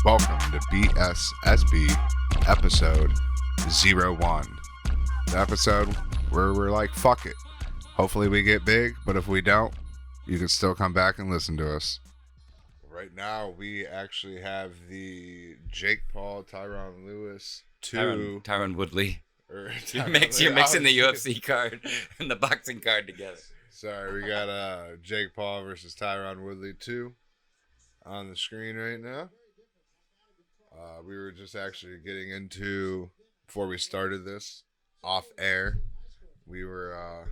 Welcome to BSSB episode 01. The episode where we're like, fuck it. Hopefully we get big, but if we don't, you can still come back and listen to us. Right now, we actually have the Jake Paul, Tyron Lewis, Tyron Woodley. You're Tyron mixing the Lewis. UFC card and the boxing card together. Sorry, we got Jake Paul versus Tyron Woodley 2 on the screen right now. We were just actually getting into, before we started this, off air, we were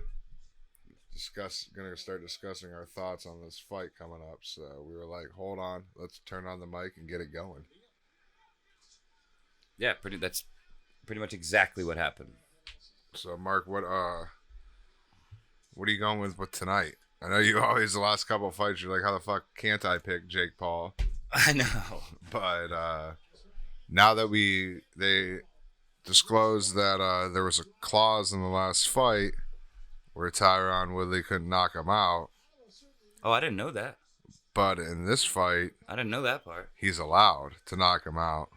going to start discussing our thoughts on this fight coming up. So we were like, hold on, let's turn on the mic and get it going. Yeah, that's pretty much exactly what happened. So Mark, what are you going with tonight? I know you always, the last couple of fights, you're like, how the fuck can't I pick Jake Paul? I know. But now that they disclosed that there was a clause in the last fight where Tyron Woodley couldn't knock him out. Oh, I didn't know that. But in this fight, I didn't know that part. he's allowed to knock him out.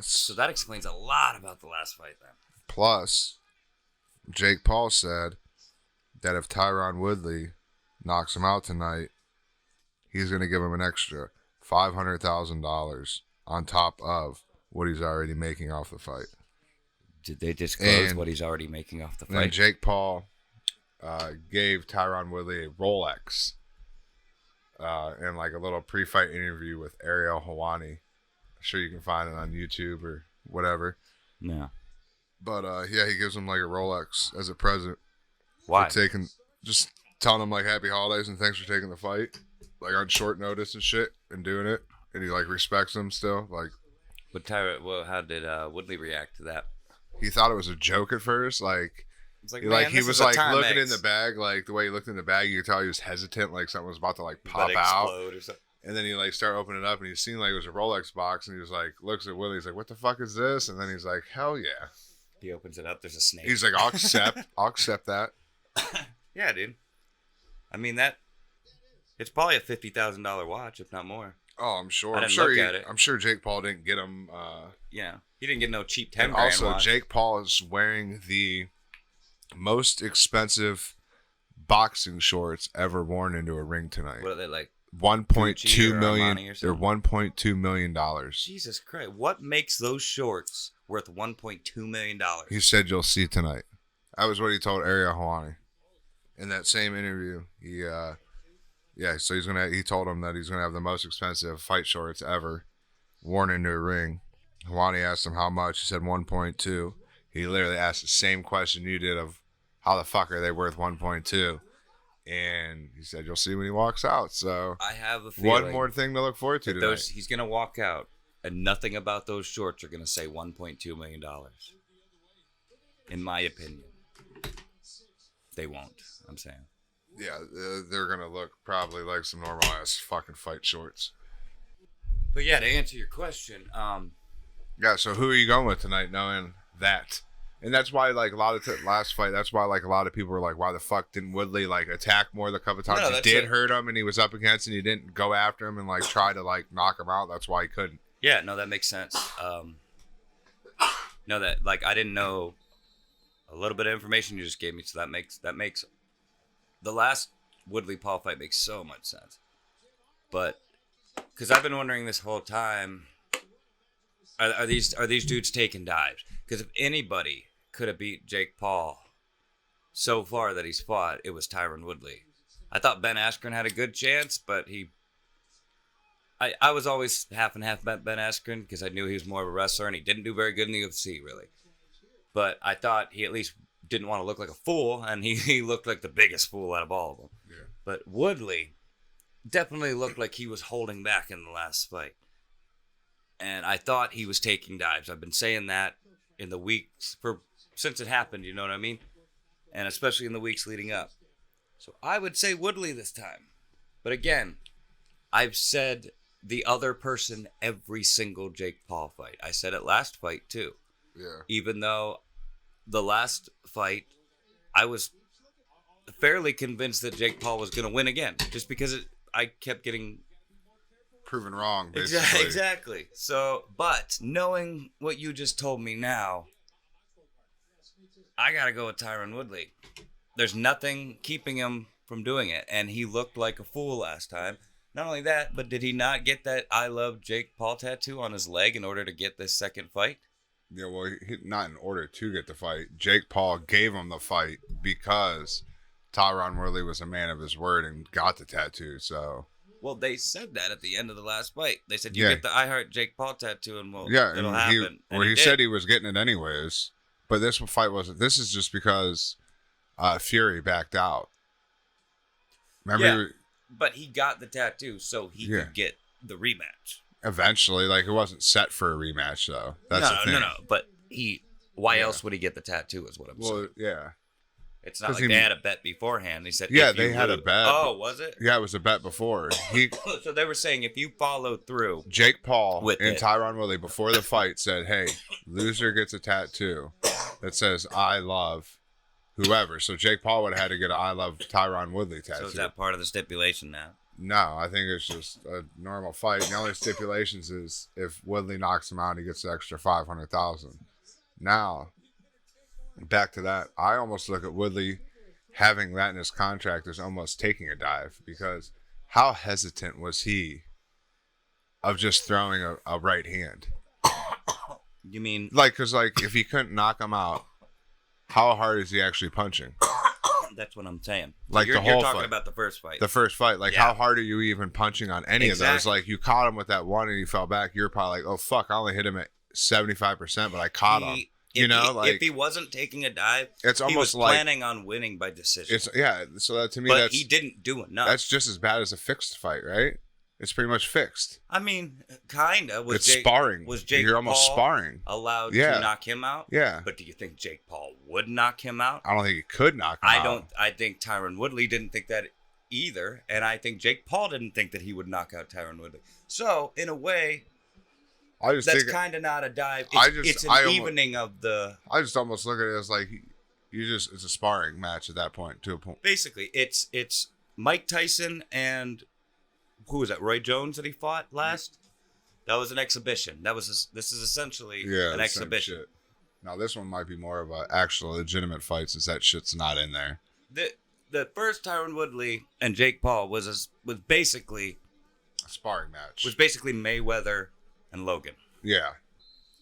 So that explains a lot about the last fight then. Plus, Jake Paul said that if Tyron Woodley knocks him out tonight, he's going to give him an extra $500,000 on top of what he's already making off the fight. Did they disclose what he's already making off the fight? Then Jake Paul gave Tyron Woodley a Rolex in like a little pre-fight interview with Ariel Helwani. I'm sure you can find it on YouTube or whatever. No. But yeah, he gives him like a Rolex as a present. Why? For just telling him like happy holidays and thanks for taking the fight, like on short notice and shit, and doing it. And he like respects him still. Like, But how did Woodley react to that? he thought it was a joke at first. Like, It's like, he was like looking in the the bag, like the way he looked in the bag, you could tell he was hesitant, like something was about to like pop Let it out. explode or something. And then he like started opening it up, and he seen like it was a Rolex box, and he was like, looks at Willie, he's like, "What the fuck is this?" And then he's like, "Hell yeah!" He opens it up. There's a snake. He's like, "I'll accept that." Yeah, dude. I mean it's probably a $50,000 watch, if not more. Oh, I'm sure. I didn't look at it. I'm sure Jake Paul didn't get him. Yeah, he didn't get no cheap 10 And grand also, watch. Jake Paul is wearing the most expensive boxing shorts ever worn into a ring tonight. What are they like? $1.2 Gucci or million. Armani or They're something? $1.2 million. Jesus Christ! What makes those shorts worth $1.2 million? He said, "You'll see tonight." That was what he told Ariel Helwani in that same interview. So he told him that he's gonna have the most expensive fight shorts ever worn into a ring. Helwani asked him how much. He said 1.2. He literally asked the same question you did of how the fuck are they worth 1.2, and he said, "You'll see when he walks out." So I have a feeling one more thing to look forward to tonight. he's gonna walk out, and nothing about those shorts are gonna say $1.2 million. In my opinion, they won't. I'm saying. Yeah, they're gonna look probably like some normal ass fucking fight shorts. But yeah, to answer your question, Yeah, so who are you going with tonight, knowing that? And that's why, like, a lot of last fight, that's why, like, a lot of people were like, why the fuck didn't Woodley, like, attack more the couple times? No, he did hurt him, and he was up against, and he didn't go after him and, like, try to, like, knock him out. That's why he couldn't. yeah, no, that makes sense. No, that like I didn't know a little bit of information you just gave me, so that makes the last Woodley Paul fight makes so much sense. But because I've been wondering this whole time, are these dudes taking dives? Because if anybody could have beat Jake Paul so far that he's fought, it was Tyron Woodley. I thought Ben Askren had a good chance, but I was always half and half Ben Askren because I knew he was more of a wrestler and he didn't do very good in the UFC, really. But I thought he at least didn't want to look like a fool, and he looked like the biggest fool out of all of them. Yeah. But Woodley definitely looked like he was holding back in the last fight. And I thought he was taking dives. I've been saying that in the weeks since it happened, you know what I mean? And especially in the weeks leading up. So I would say Woodley this time. But again, I've said the other person every single Jake Paul fight. I said it last fight too. Yeah. Even though the last fight, I was fairly convinced that Jake Paul was going to win again. Just because I kept getting proven wrong, basically. Exactly. So, but knowing what you just told me now, I gotta go with Tyron Woodley. There's nothing keeping him from doing it, and he looked like a fool last time. Not only that, but did he not get that "I love Jake Paul" tattoo on his leg in order to get this second fight? Yeah, well, not in order to get the fight. Jake Paul gave him the fight because Tyron Woodley was a man of his word and got the tattoo. So, well, they said that at the end of the last fight. They said, "You get the I Heart Jake Paul tattoo, and it'll happen." He said he was getting it anyways. But this fight wasn't. This is just because Fury backed out. Remember? Yeah, but he got the tattoo so he could get the rematch. Eventually, like it wasn't set for a rematch though. That's the thing. No. But why else would he get the tattoo? Is what I'm saying. Well, yeah. It's not like they had a bet beforehand. He said, they had a bet. Oh, was it? Yeah, it was a bet before. So they were saying if you follow through, Jake Paul and Tyron Woodley before the fight said, "Hey, loser gets a tattoo that says I love whoever." So Jake Paul would have had to get an "I love Tyron Woodley" tattoo. So is that part of the stipulation now? No, I think it's just a normal fight. The only stipulations is if Woodley knocks him out, he gets the extra $500,000. Now, back to that, I almost look at Woodley having that in his contract as almost taking a dive, because how hesitant was he of just throwing a right hand? You mean because if he couldn't knock him out, how hard is he actually punching? That's what I'm saying. Like you're whole talking fight. about the first fight. The first fight. How hard are you even punching on any of those? Like, you caught him with that one and he fell back. You're probably like, oh, fuck, I only hit him at 75%, but I caught him. If he wasn't taking a dive, it's almost he was like planning on winning by decision. So that, to me, but he didn't do enough. That's just as bad as a fixed fight, right? It's pretty much fixed. I mean, kinda. Sparring. Was Jake You're almost Paul sparring. allowed to knock him out? Yeah. But do you think Jake Paul would knock him out? I don't think he could knock him out. I think Tyron Woodley didn't think that either, and I think Jake Paul didn't think that he would knock out Tyron Woodley. So, in a way, that's kind of not a dive. It's an evening of the... I just almost look at it as like, it's a sparring match at that point, to a point. Basically, it's Mike Tyson and... Who was that? Roy Jones that he fought last? That was an exhibition. This is essentially an exhibition. Shit. Now this one might be more of an actual legitimate fight, since that shit's not in there. The first Tyron Woodley and Jake Paul was basically a sparring match. Was basically Mayweather and Logan. Yeah,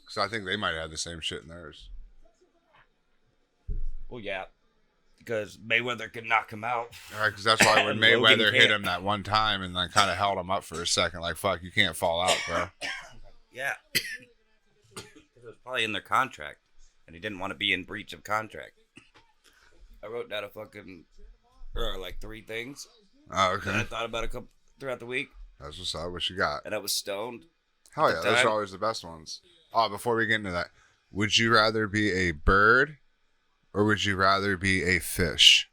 because I think they might have the same shit in theirs. Well, yeah. Because Mayweather could knock him out. All right, because that's why when Mayweather hit him that one time and then kind of held him up for a second, like, fuck, you can't fall out, bro. Yeah. It was probably in their contract, and he didn't want to be in breach of contract. I wrote down like 3 things. Oh, okay. That I thought about throughout the week. That's what's up. What you got? And I was stoned. Hell yeah, those are always the best ones. Oh, before we get into that, would you rather be a bird or would you rather be a fish?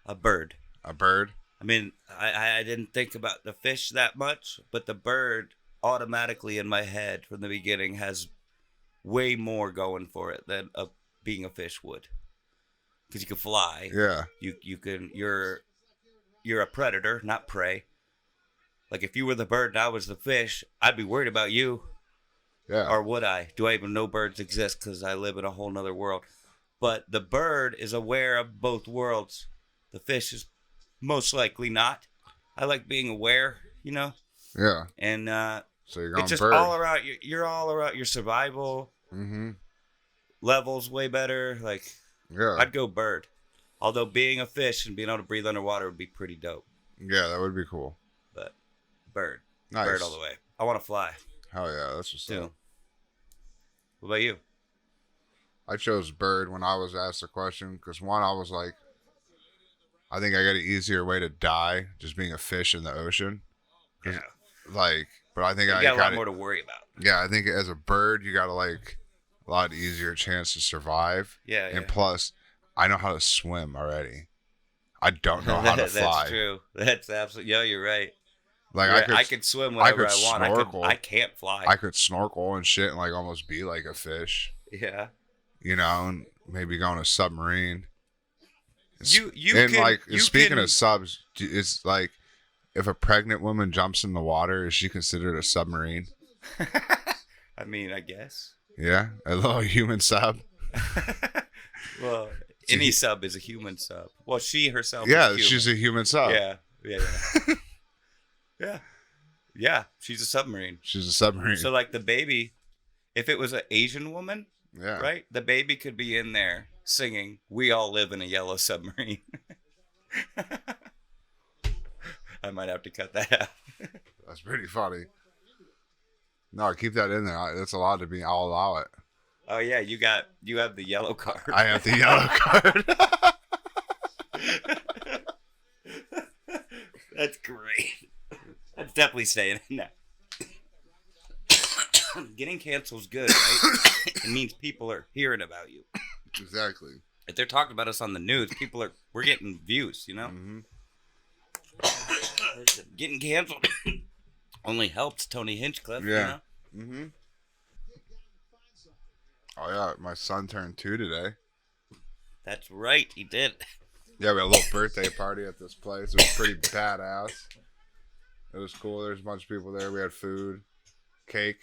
A bird. A bird? I mean, I didn't think about the fish that much, but the bird automatically in my head from the beginning has way more going for it than being a fish would. Because you can fly. Yeah. You're a predator, not prey. Like if you were the bird and I was the fish, I'd be worried about you. Yeah. Or would I? Do I even know birds exist because I live in a whole nother world? But the bird is aware of both worlds. The fish is most likely not. I like being aware, Yeah. And so you're going it's just bird. all around. You're all around your survival mm-hmm. levels way better. Like, yeah, I'd go bird. Although being a fish and being able to breathe underwater would be pretty dope. Yeah, that would be cool. But bird. Nice. Bird all the way. I want to fly. Hell yeah, that's what's up. What about you? I chose bird when I was asked the question because, one, I was like, I think I got an easier way to die just being a fish in the ocean. Yeah. But I think you got a lot more to worry about. Yeah, I think as a bird, you got a lot easier chance to survive. Yeah. And plus, I know how to swim already. I don't know how to fly. That's true. That's absolutely. Yeah, you're right. Like I could swim whenever I want. Snorkel. I can't fly. I could snorkel and shit and almost be like a fish. Yeah. And maybe go on a submarine. Speaking of subs, it's like if a pregnant woman jumps in the water, is she considered a submarine? I mean, I guess. Yeah, a little human sub. Well, any sub is a human sub. Well, she herself. Yeah, is human. she's a human sub. Yeah. Yeah. Yeah. She's a submarine. She's a submarine. So, like the baby, if it was an Asian woman, yeah, right? The baby could be in there singing, "We all live in a yellow submarine." I might have to cut that out. That's pretty funny. No, keep that in there. That's allowed to be. I'll allow it. Oh yeah, you have the yellow card. I have the yellow card. That's great. That's definitely staying in there. Getting cancel's good, right? It means people are hearing about you. Exactly. If they're talking about us on the news, we're getting views, you know? Mm-hmm. Getting canceled only helps Tony Hinchcliffe, Yeah. you know? Mm-hmm. Oh, yeah. My son turned 2 today. That's right, he did. Yeah, we had a little birthday party at this place. It was pretty badass. It was cool. There's a bunch of people there. We had food, cake,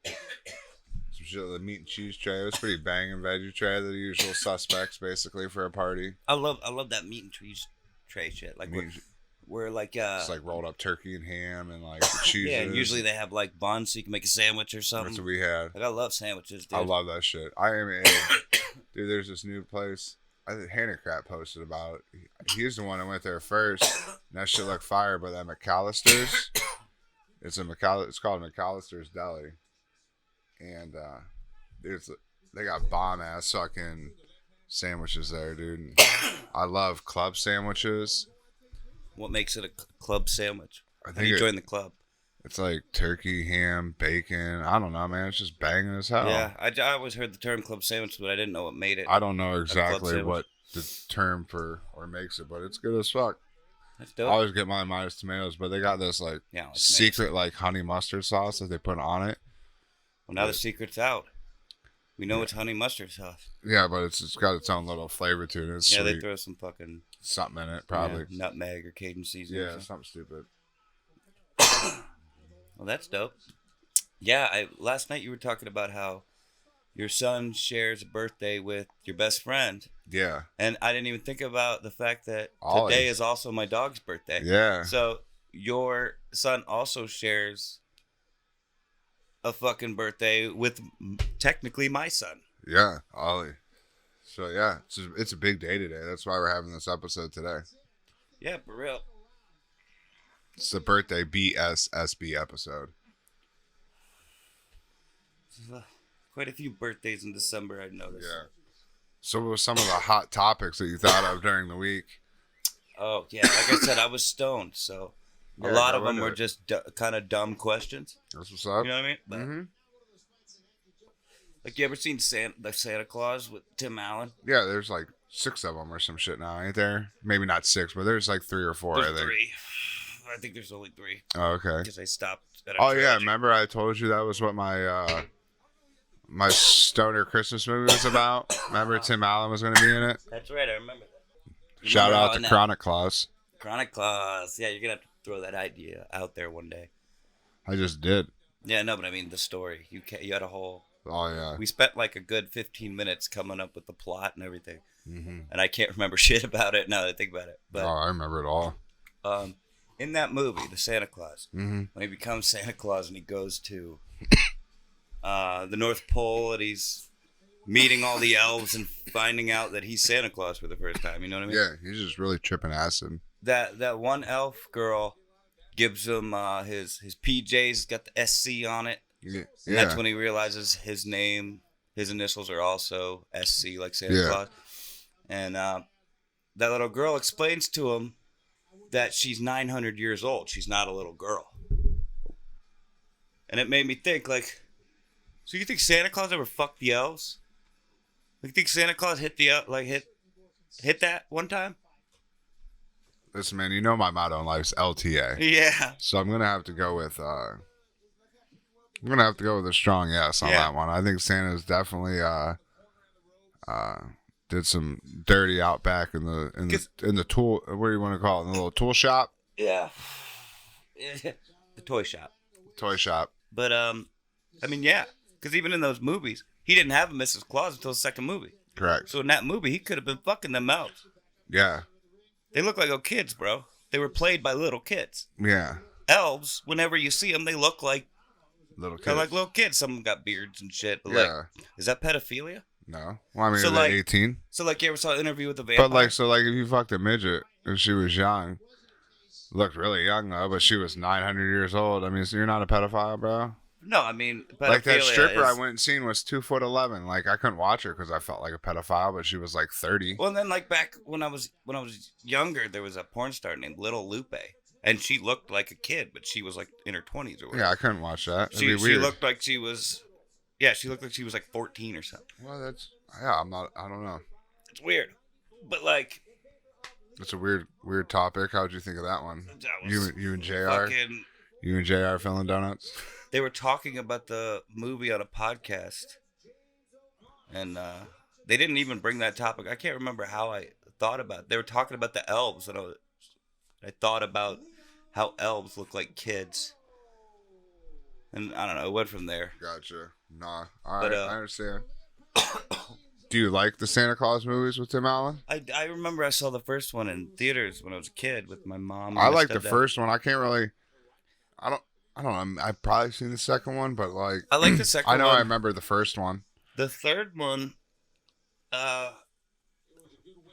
some shit, the meat and cheese tray. It was pretty banging veggie tray. The usual suspects, basically, for a party. I love that meat and cheese tray shit. Like we're like it's like rolled up turkey and ham and like the cheese. Yeah, and usually they have like buns so you can make a sandwich or something. That's what we had. Like I love sandwiches, dude. I love that shit. Dude, there's this new place. I think Handicrat posted about it. He's the one that went there first. And that shit looked fire, but that McAllister's, it's called McAllister's Deli. And they got bomb ass fucking sandwiches there, dude. And I love club sandwiches. What makes it a club sandwich? I think How do you join the club? It's like turkey, ham, bacon. I don't know, man. It's just banging as hell. Yeah, I always heard the term club sandwich, but I didn't know what made it. I don't know exactly what the term for or makes it, but it's good as fuck. That's dope. I always get mine minus tomatoes, but they got this like secret like honey mustard sauce that they put on it. Well, now the secret's out. We know it's honey mustard sauce. Yeah, but it's got its own little flavor to it. It's sweet. They throw some fucking something in it, probably nutmeg or Cajun seasoning. Yeah, something stupid. Well, that's dope. Yeah, last night you were talking about how your son shares a birthday with your best friend. Yeah. And I didn't even think about the fact that today is also my dog's birthday. Yeah. So your son also shares a fucking birthday with technically my son. Yeah, Ollie. So yeah, it's a big day today. That's why we're having this episode today. Yeah, for real. It's the birthday BSSB episode. Quite a few birthdays in December, I've noticed. Yeah. So what were some of the hot topics that you thought of during the week? Oh, yeah. Like I said, I was stoned, so a lot of them were just kind of dumb questions. That's what's up. You know what I mean? But, like, you ever seen Santa Claus with Tim Allen? Yeah, there's like 6 of them or some shit now, ain't there? Maybe not 6, but there's like 3 or 4, There's I think. 3. I think there's only 3. Oh, okay. Because I stopped at a Oh, trilogy. yeah. Remember I told you that was what my my stoner Christmas movie was about? Remember Tim Allen was going to be in it? That's right. I remember that. Shout out to Chronic Claus. Chronic Claus. Yeah, you're going to have to throw that idea out there one day. I just did. Yeah, no, but I mean the story. You had a whole... Oh, yeah. We spent like a good 15 minutes coming up with the plot and everything. Mm-hmm. And I can't remember shit about it now that I think about it. But, I remember it all. In that movie, the Santa Claus, Mm-hmm. when he becomes Santa Claus and he goes to the North Pole and he's meeting all the elves and finding out that he's Santa Claus for the first time, you know what I mean? Yeah, he's just really tripping acid. That one elf girl gives him his PJs, got the SC on it. Yeah. And that's when he realizes his initials are also SC, like Santa Claus. And that little girl explains to him that she's 900 years old. She's not a little girl. And it made me think, like, so you think Santa Claus ever fucked the elves? You think Santa Claus hit hit that one time? Listen, man, you know my motto in life is LTA. Yeah. So I'm gonna have to go with a strong yes on that one. I think Santa's definitely did some dirty out back in the tool. What do you want to call it? In the little tool shop. Yeah. the toy shop. Toy shop. But I mean, yeah, because even in those movies, he didn't have a Mrs. Claus until the second movie. Correct. So in that movie, he could have been fucking them elves. Yeah. They look like little kids, bro. They were played by little kids. Yeah. Elves, whenever you see them, they look like Little kids. they're like little kids. Some of them got beards and shit. But Yeah. like, is that pedophilia? No. Well, I mean, So, they're like, 18. So like, you ever saw an interview with the vampire? But like, so like, if you fucked a midget and she was young, looked really young though, but she was 900 years old. I mean, so you're not a pedophile, bro. No, I mean, Like that stripper I is... went and seen was 2'11". Like I couldn't watch her because I felt like a pedophile, but she was like 30. Well, and then like back when I was younger, there was a porn star named Little Lupe, and she looked like a kid, but she was like in her 20s or whatever. Yeah, I couldn't watch that. It'd She be weird. looked like she was, yeah, she looked like she was like 14 or something. Well, that's yeah. I don't know. It's weird, but like It's a weird topic. How'd you think of that one? that was You and Jr. fucking. You and Jr. filling donuts. They were talking about the movie on a podcast, and they didn't even bring that topic. I can't remember how I thought about it. They were talking about the elves, and I thought about how elves look like kids, and I don't know. It went from there. Gotcha. Nah. All But, right, I understand. Do you like the Santa Claus movies with Tim Allen? I remember I saw the first one in theaters when I was a kid with my mom. And I my like the stepdad. first one. I can't really. I don't know. I've probably seen the second one, but like I like the second I know one. I remember the first one. The third one,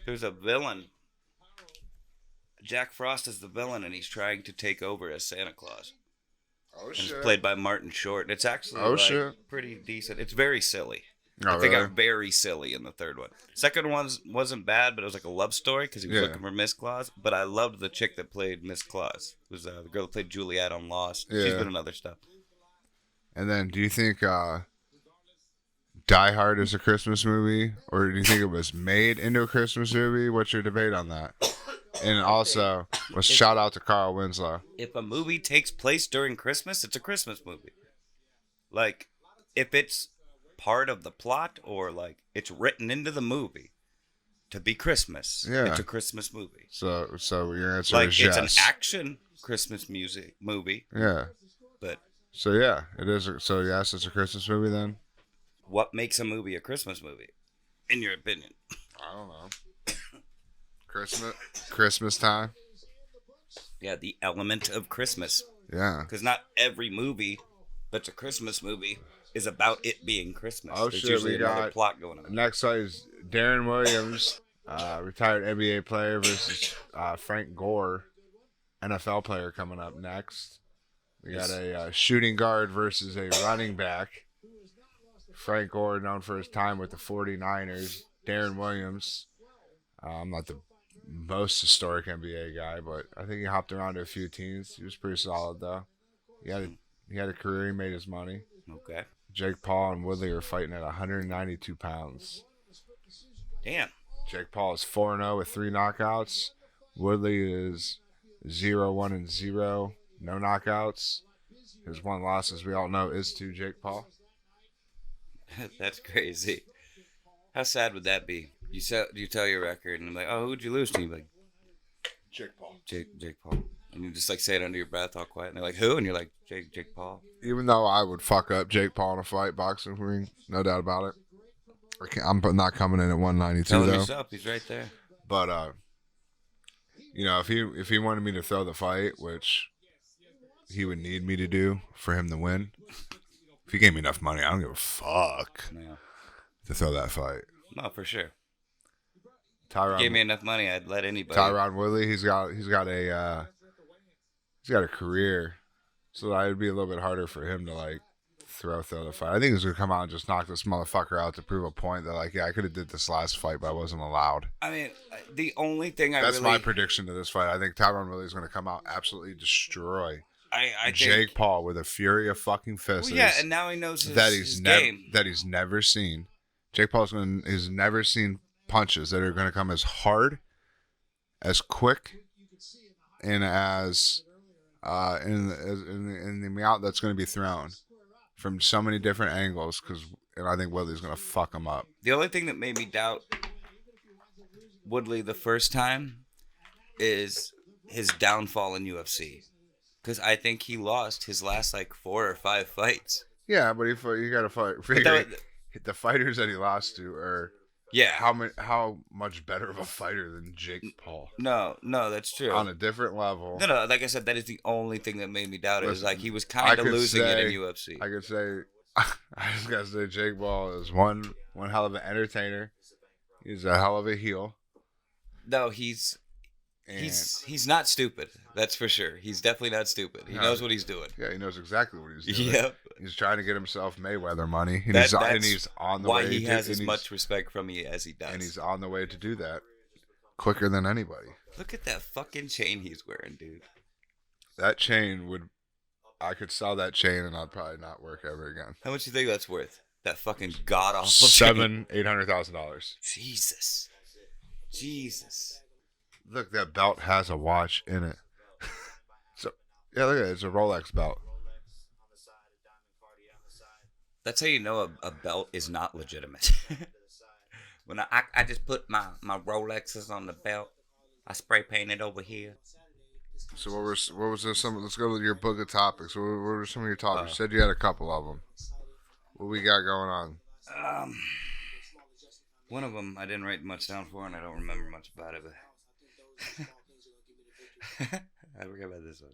there's a villain. Jack Frost is the villain, and he's trying to take over as Santa Claus. Oh And it's played by Martin Short. It's actually pretty decent. It's very silly. Oh, They really? got very silly in the third one. Second one wasn't bad, but it was like a love story because he was Yeah. looking for Miss Claus. But I loved the chick that played Miss Claus. It was the girl that played Juliet on Lost. She's Yeah. been in other stuff. And then, do you think Die Hard is a Christmas movie, or do you think it was made into a Christmas movie? What's your debate on that? And also, let's shout out to Carl Winslow. If a movie takes place during Christmas, it's a Christmas movie. Like, if it's part of the plot or like it's written into the movie to be Christmas, Yeah. it's a Christmas movie. So your answer Like, is it's yes. an action Christmas movie, Yeah. but So yeah, it is. So yes, it's a Christmas movie then. what makes a movie a Christmas movie, in your opinion? I don't know. Christmas time. Yeah, the element of Christmas. Yeah. Because not every movie that's a Christmas movie is about it being Christmas. Oh, There's shit, usually we another got- plot going on. Next fight is Darren Williams, retired NBA player versus Frank Gore, NFL player coming up next. We got a shooting guard versus a running back. Frank Gore, known for his time with the 49ers. Darren Williams, I'm not the most historic NBA guy, but I think he hopped around to a few teams. He was pretty solid, though. He had a career. He made his money. Okay. Jake Paul and Woodley are fighting at 192 pounds. Damn. Jake Paul is 4-0 with 3 knockouts. Woodley is 0-1-0, no knockouts. His one loss, as we all know, is to Jake Paul. That's crazy. How sad would that be? You tell your record and I'm like, oh, who'd you lose to? You're like, Jake Paul. Jake Paul. And you just like say it under your breath all quiet. And they're like, who? And you're like, Jake Paul. Even though I would fuck up Jake Paul in a fight, boxing ring, no doubt about it. I'm not coming in at 192 Tell him though. yourself. He's right there. But you know, if he wanted me to throw the fight, which he would need me to do for him to win, if he gave me enough money, I don't give a fuck Yeah. to throw that fight. No, for sure. Tyron Gave me enough money, I'd let anybody. Tyron Woodley, he's got a career, so that it'd be a little bit harder for him to like throw the fight. I think he's gonna come out and just knock this motherfucker out to prove a point that like, yeah, I could have did this last fight, but I wasn't allowed. I mean, the only thing That's really... my prediction to this fight. I think Tyron Woodley is gonna come out absolutely destroy I Jake think... Paul with a fury of fucking fists. Well, yeah, and now he knows his, that his game. he's never seen. Jake Paul's he's never seen punches that are going to come as hard, as quick, and as in the amount that's going to be thrown from so many different angles. And I think Woodley's going to fuck him up. The only thing that made me doubt Woodley the first time is his downfall in UFC. Because I think he lost his last like 4 or 5 fights. Yeah, but you got to But figure that, the fighters that he lost to are yeah. how much better of a fighter than Jake Paul No, that's true. on a different level. No. Like I said, that is the only thing that made me doubt it. Is like he was I kind of could losing it in say- UFC. I could say, I just gotta say, Jake Paul is one hell of an entertainer. He's a hell of a heel. No, he's not stupid. That's for sure. He's definitely not stupid. He knows what he's doing. Yeah, he knows exactly what he's doing. Yep. He's trying to get himself Mayweather money, and, That's he's on the why way. he has as much respect from me as he does. And he's on the way to do that quicker than anybody. Look at that fucking chain he's wearing, dude. That chain I could sell that chain, and I'd probably not work ever again. How much do you think that's worth? That fucking god awful chain. $800,000. Jesus. Look, that belt has a watch in it. So yeah, look at it. It's a Rolex belt. That's how you know a belt is not legitimate. When I just put my Rolexes on the belt, I spray painted over here. So what was there some? Let's go to your book of topics. What were some of your topics? You said you had a couple of them. What we got going on? One of them I didn't write much down for, and I don't remember much about it. But I forgot about this one.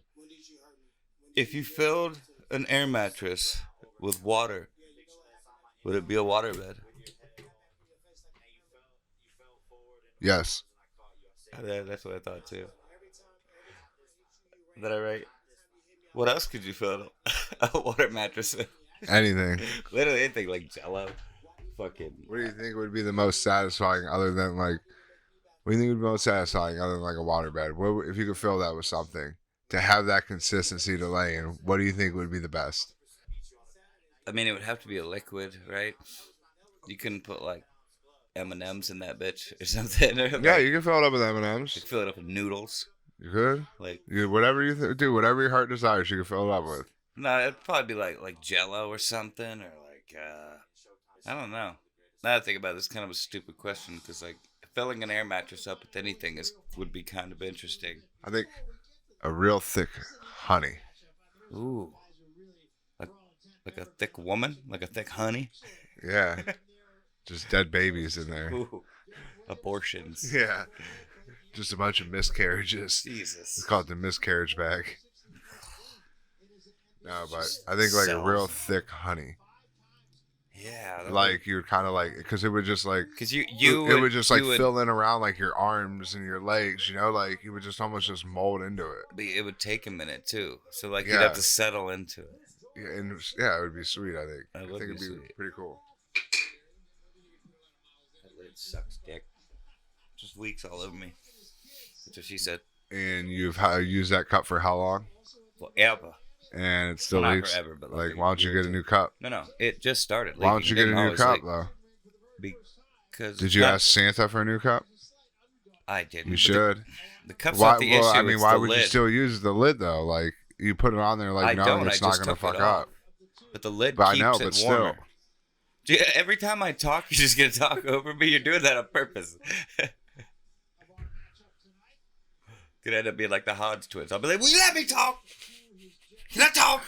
If you filled an air mattress with water, would it be a waterbed? Yes. That's what I thought too. Did I write? What else could you fill a water mattress with? Anything. Literally anything, like Jello. Fucking. What do you think would be the most satisfying other than like? What do you think would be most satisfying other than like a waterbed? What if you could fill that with something to have that consistency to lay in? What do you think would be the best? I mean, it would have to be a liquid, right? You couldn't put like M&Ms in that bitch or something. Yeah, you can fill it up with M&Ms. You could fill it up with noodles. You could. Like whatever you do, whatever your heart desires, you can fill it up with. No, it'd probably be like Jello or something, or like I don't know. Now that I think about it, it's kind of a stupid question because like filling an air mattress up with anything would be kind of interesting. I think a real thick honey. Ooh, like a thick woman, like a thick honey. Yeah, just dead babies in there. Ooh, abortions. Yeah, just a bunch of miscarriages. Jesus, It's called the miscarriage bag. No, but I think like a real thick honey. Yeah, like you're kind of like because it would just like because it would just like fill in around like your arms and your legs, you know, like you would just almost just mold into it. But it would take a minute too, so like you'd have to settle into it. Yeah, and yeah, it would be sweet. I think. I think it'd be sweet. pretty cool. That lid sucks dick. Just leaks all over me. That's what she said. And you've used that cup for how long? Forever. And it still Well, not leaks. forever, but like, why don't you get a new cup? No, it just started leaking. Why don't you get a new cup though? Because did you ask Santa for a new cup? I didn't. You should. The cup's not the issue. I mean, why would lid. you still use the lid though? Like you put it on there, like knowing it's not gonna fuck up. But the lid but keeps I know, it but warmer. still. Dude, every time I talk, you're just gonna talk over me. You're doing that on purpose. Could end up being like the Hodge twins. I'll be like, "Will you let me talk? Can I talk?"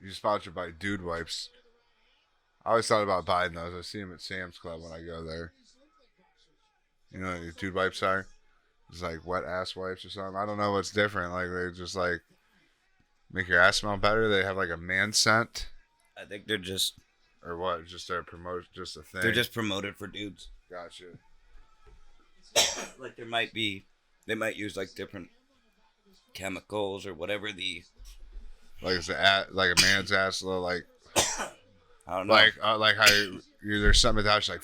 You're sponsored by Dude Wipes. I always thought about buying those. I see them at Sam's Club when I go there. You know what your Dude Wipes are? It's like wet ass wipes or something. I don't know what's different. Like they just like make your ass smell better. They have like a man scent. I think they're just or what? Just a promote, just a thing. They're just promoted for dudes. Gotcha. Like they might use like different chemicals or whatever the. Like it's like a man's ass, little like. I don't know. Like how there's something that's like,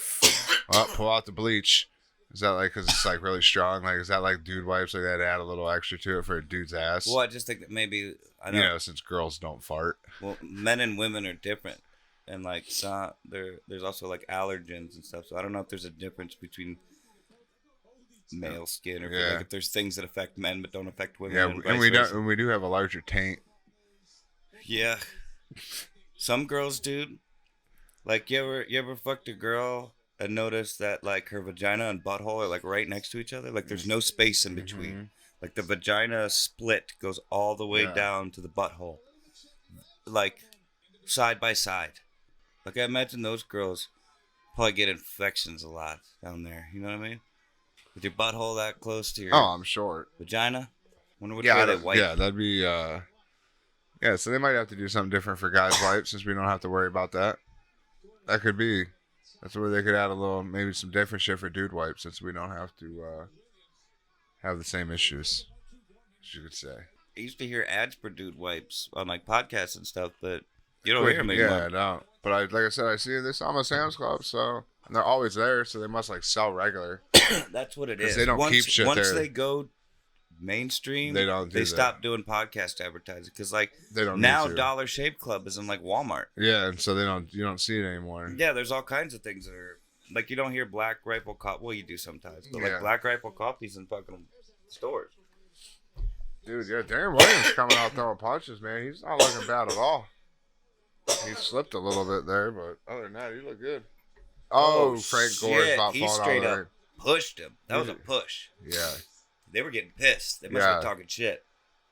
pull out the bleach. Is that like because it's like really strong? Like is that like dude wipes like that add a little extra to it for a dude's ass? Well, I just think that maybe I know. You know, since girls don't fart. Well, men and women are different, and like there's also like allergens and stuff. So I don't know if there's a difference between male skin or like if there's things that affect men but don't affect women. Yeah, and we do have a larger taint. Yeah, some girls, dude. Like you ever fucked a girl and noticed that like her vagina and butthole are like right next to each other? Like there's no space in between. Like the vagina split goes all the way Yeah. down to the butthole. Like side by side. Like I imagine those girls probably get infections a lot down there. You know what I mean? With your butthole that close to your Oh, I'm sure. vagina. Wonder which Yeah, way they wipe. yeah, that'd be. Yeah, so they might have to do something different for guys' wipes since we don't have to worry about that. That could be. That's where they could add a little, maybe some different shit for dude wipes since we don't have to have the same issues, as you could say. I used to hear ads for dude wipes on like podcasts and stuff, but you don't hear them Yeah, anymore. I don't. But like I said, I see this on my Sam's Club, so and they're always there, so they must like sell regular. That's what it 'Cause is. they don't keep shit once there. they go mainstream, They don't do they that. stop doing podcast advertising because like They don't now need to. Dollar Shave Club is in like Walmart. Yeah, and so you don't see it anymore. Yeah, there's all kinds of things that are like you don't hear Black Rifle Coffee. Well, you do sometimes, but Yeah. like Black Rifle Coffee's in fucking stores. Dude, yeah, Darren Williams coming out throwing punches, man. He's not looking bad at all. He slipped a little bit there, but other than that, he looked good. Oh, Frank Gore's shit. about He falling out straight of the up ring. pushed him. That was a push. Yeah, They were getting pissed. They must Yeah. be talking shit.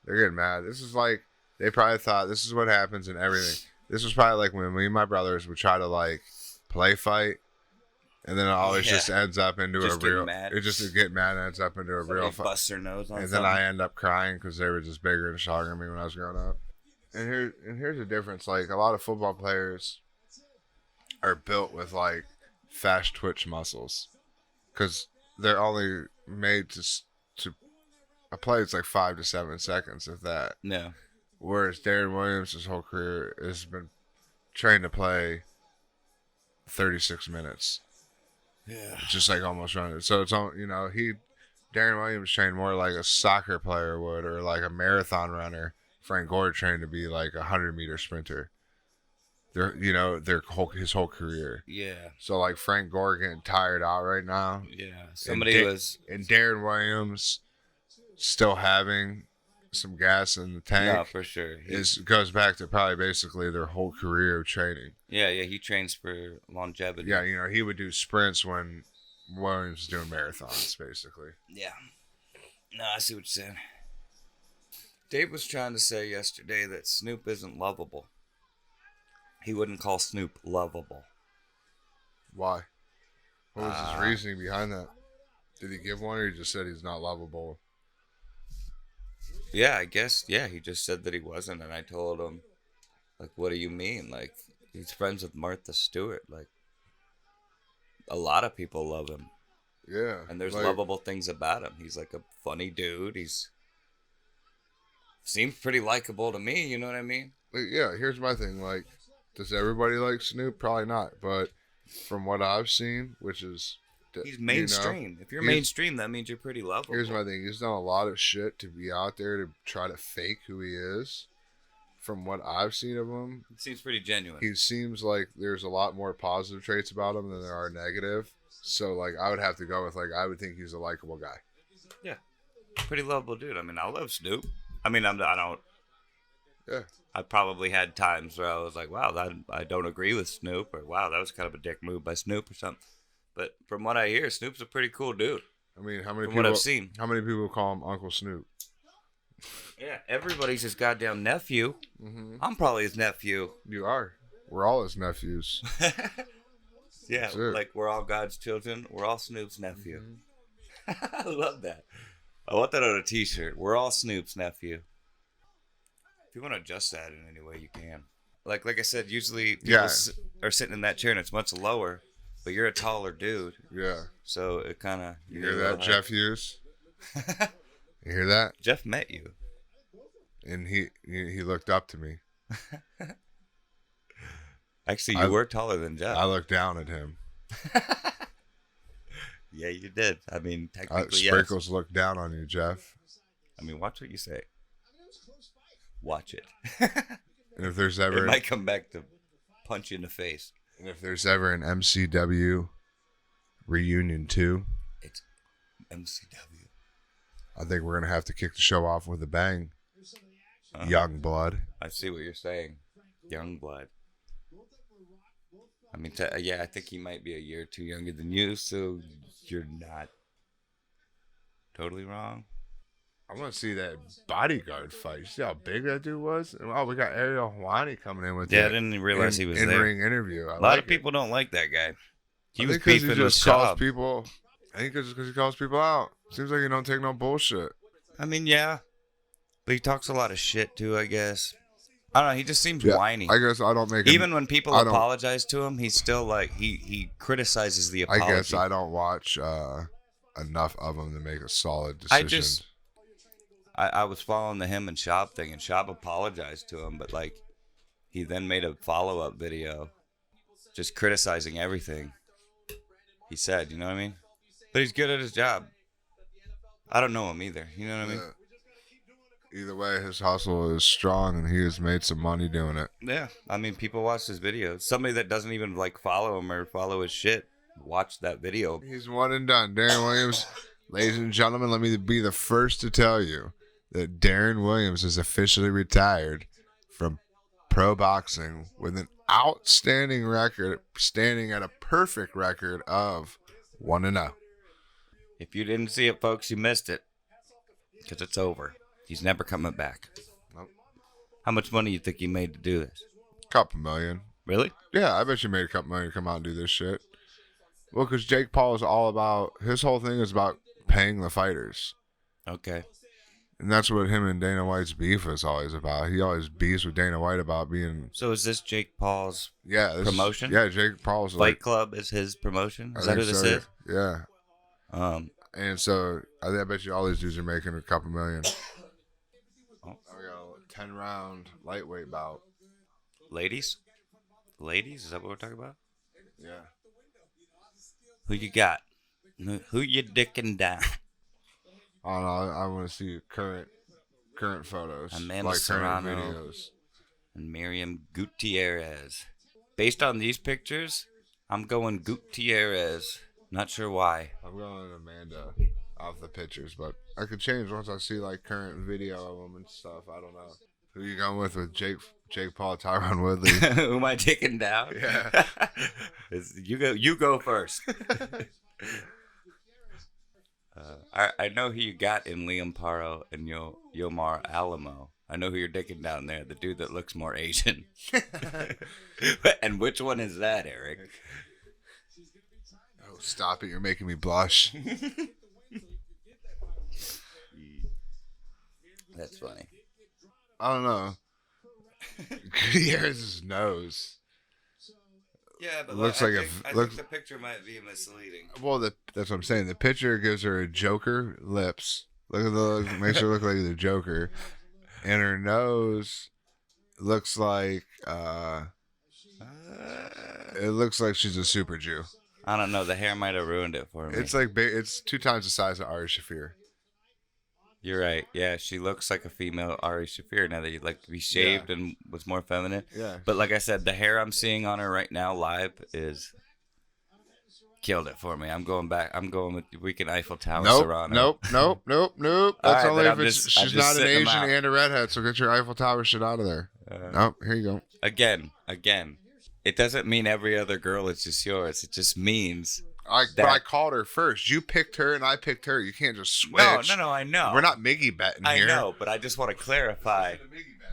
they're getting mad. This is like, they probably thought this is what happens in everything. This was probably like when me and my brothers would try to like play fight, and then it always Yeah. just ends up into Just a getting real. mad. It just get mad and ends up into a real Somebody fight. busts their nose on And something. then I end up crying because they were just bigger and stronger than me when I was growing up. And here's the difference. Like a lot of football players are built with like fast twitch muscles because they're only made to a play. It's like 5 to 7 seconds, if that. No. Whereas Darren Williams, his whole career has been trained to play 36 minutes. Yeah. Just like almost running. So it's all, Darren Williams trained more like a soccer player would, or like a marathon runner. Frank Gore trained to be like a 100-meter sprinter. His whole career. Yeah. So like Frank Gore getting tired out right now, Yeah. and Darren Williams still having some gas in the No, tank. for sure. Goes back to probably basically their whole career of training. Yeah, he trains for longevity. Yeah, he would do sprints when Williams was doing marathons, basically. Yeah. No, I see what you're saying. Dave was trying to say yesterday that Snoop isn't lovable. He wouldn't call Snoop lovable. Why? What was his reasoning behind that? Did he give one, or he just said he's not lovable? Yeah, I guess. Yeah, he just said that he wasn't, and I told him, like, what do you mean? Like, he's friends with Martha Stewart. Like, a lot of people love him. Yeah. And there's like, lovable things about him. He's like a funny dude. Seems pretty likable to me, you know what I mean? Yeah, here's my thing. Like, does everybody like Snoop? Probably not. But from what I've seen, which is... He's mainstream. If you're mainstream, that means you're pretty lovable. Here's my thing. He's done a lot of shit to be out there to try to fake who he is. From what I've seen of him, It seems pretty genuine. he seems like there's a lot more positive traits about him than there are negative. So, like, I would have to go with, like, I would think he's a likable guy. Yeah. Pretty lovable dude. I mean, I love Snoop. I mean, I don't... Yeah. I probably had times where I was like, wow, I don't agree with Snoop, or wow, that was kind of a dick move by Snoop or something. But from what I hear, Snoop's a pretty cool dude. I mean, how many From people? what I've seen. How many people call him Uncle Snoop? Yeah, everybody's his goddamn nephew. Mm-hmm. I'm probably his nephew. You are. We're all his nephews. Yeah, That's it. like we're all God's children. We're all Snoop's nephew. Mm-hmm. I love that. I want that on a t-shirt. We're all Snoop's nephew. If you want to adjust that in any way, you can. Like I said, usually people are sitting in that chair and it's much lower, but you're a taller dude. Yeah. So it kind of... You hear that, Jeff Hughes? You hear that? Jeff met you. And he looked up to me. Actually, you were taller than Jeff. I looked down at him. Yeah, you did. I mean, technically, yes. Sprinkles looked down on you, Jeff. I mean, watch what you say. Watch it. And if there's It ever might come back to punch you in the face. an MCW reunion 2, It's MCW. I think we're gonna have to kick the show off with a bang. Young blood. I see what you're saying. Young blood. I mean, I think he might be a year or two younger than you, so you're not totally wrong. I want to see that bodyguard fight. You see how big that dude was? Oh, we got Ariel Helwani coming in with Yeah, I didn't realize he was there. In-ring interview. A lot of people don't like that guy. He was because beefing he with just calls Schaub. people. I think it's because he calls people out. Seems like he don't take no bullshit. I mean, yeah, but he talks a lot of shit too. I guess. I don't know. He just seems whiny. I guess I don't make even when people apologize to him, he's still like he criticizes the apology. I guess I don't watch enough of him to make a solid decision. I was following the him and Schaub thing, and Schaub apologized to him, but like he then made a follow-up video just criticizing everything he said. You know what I mean? But he's good at his job. I don't know him either. You know what I mean? Either way, his hustle is strong, and he has made some money doing it. Yeah, I mean, people watch his videos. Somebody that doesn't even like follow him or follow his shit, watch that video. He's one and done. Darren Williams, ladies and gentlemen, let me be the first to tell you that Darren Williams is officially retired from pro boxing with an outstanding record, standing at a perfect record of 1-0. If you didn't see it, folks, you missed it, because it's over. He's never coming back. Nope. How much money you think he made to do this? Couple million. Really? Yeah, I bet you made a couple million to come out and do this shit. Well, because Jake Paul is all about, his whole thing is about paying the fighters. Okay. And that's what him and Dana White's beef is always about. He always beefs with Dana White about being... So is this Jake Paul's promotion? Jake Paul's Fight Club is his promotion? Is that who this is? Yeah. And so, I bet you all these dudes are making a couple million. We got a 10-round lightweight bout. Ladies? Is that what we're talking about? Yeah. Who you got? Who you dicking down? I don't know. I want to see current photos. Amanda like Serrano current videos. and Miriam Gutierrez. Based on these pictures, I'm going Gutierrez. Not sure why. I'm going Amanda off the pictures, but I could change once I see like current video of them and stuff. I don't know. Who you going with Jake Paul, Tyron Woodley? Who am I taking down? Yeah. You go first. I know who you got in Liam Paro and Yomar Alamo. I know who you're taking down there. The dude that looks more Asian. And which one is that, Eric? Oh, stop it. You're making me blush. That's funny. I don't know. Gutierrez's nose. Yeah, but looks I think the picture might be misleading. Well, that's what I'm saying. The picture gives her a Joker lips. Makes her look like the Joker, and her nose looks like it looks like she's a super Jew. I don't know. The hair might have ruined it for me. It's like it's 2 times the size of Ari Shaffir. You're right. Yeah, she looks like a female Ari Shaffir now that you'd like to be shaved and was more feminine. Yeah. But like I said, the hair I'm seeing on her right now live is killed it for me. I'm going back. I'm going with Weekend Eiffel Tower Serrano. Nope. That's right, only if she's not an Asian and a redhead, so get your Eiffel Tower shit out of there. Nope, here you go. Again. It doesn't mean every other girl is just yours. It just means... But I called her first. You picked her and I picked her. You can't just switch. No, I know. We're not Miggy betting here. I know, but I just want to clarify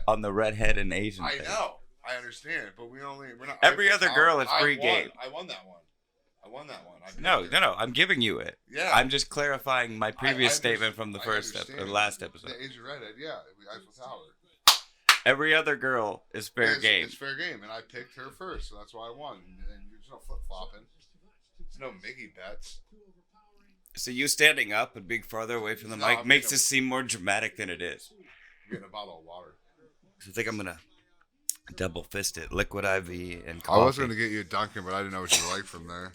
on the redhead and Asian thing. I know. I understand, but we're not. Every other girl is free game. I won that one. No. I'm giving you it. Yeah. I'm just clarifying my previous statement from the last episode. The Asian redhead, yeah, Eiffel Tower. Every other girl is fair game. It's fair game, and I picked her first, so that's why I won. And there's no flip flopping. No Miggy bets. So you standing up and being farther away from the mic makes it seem more dramatic than it is. I'm getting a bottle of water. I think I'm gonna double fist it, liquid IV and coffee. I was gonna get you a Dunkin', but I didn't know what you liked from there.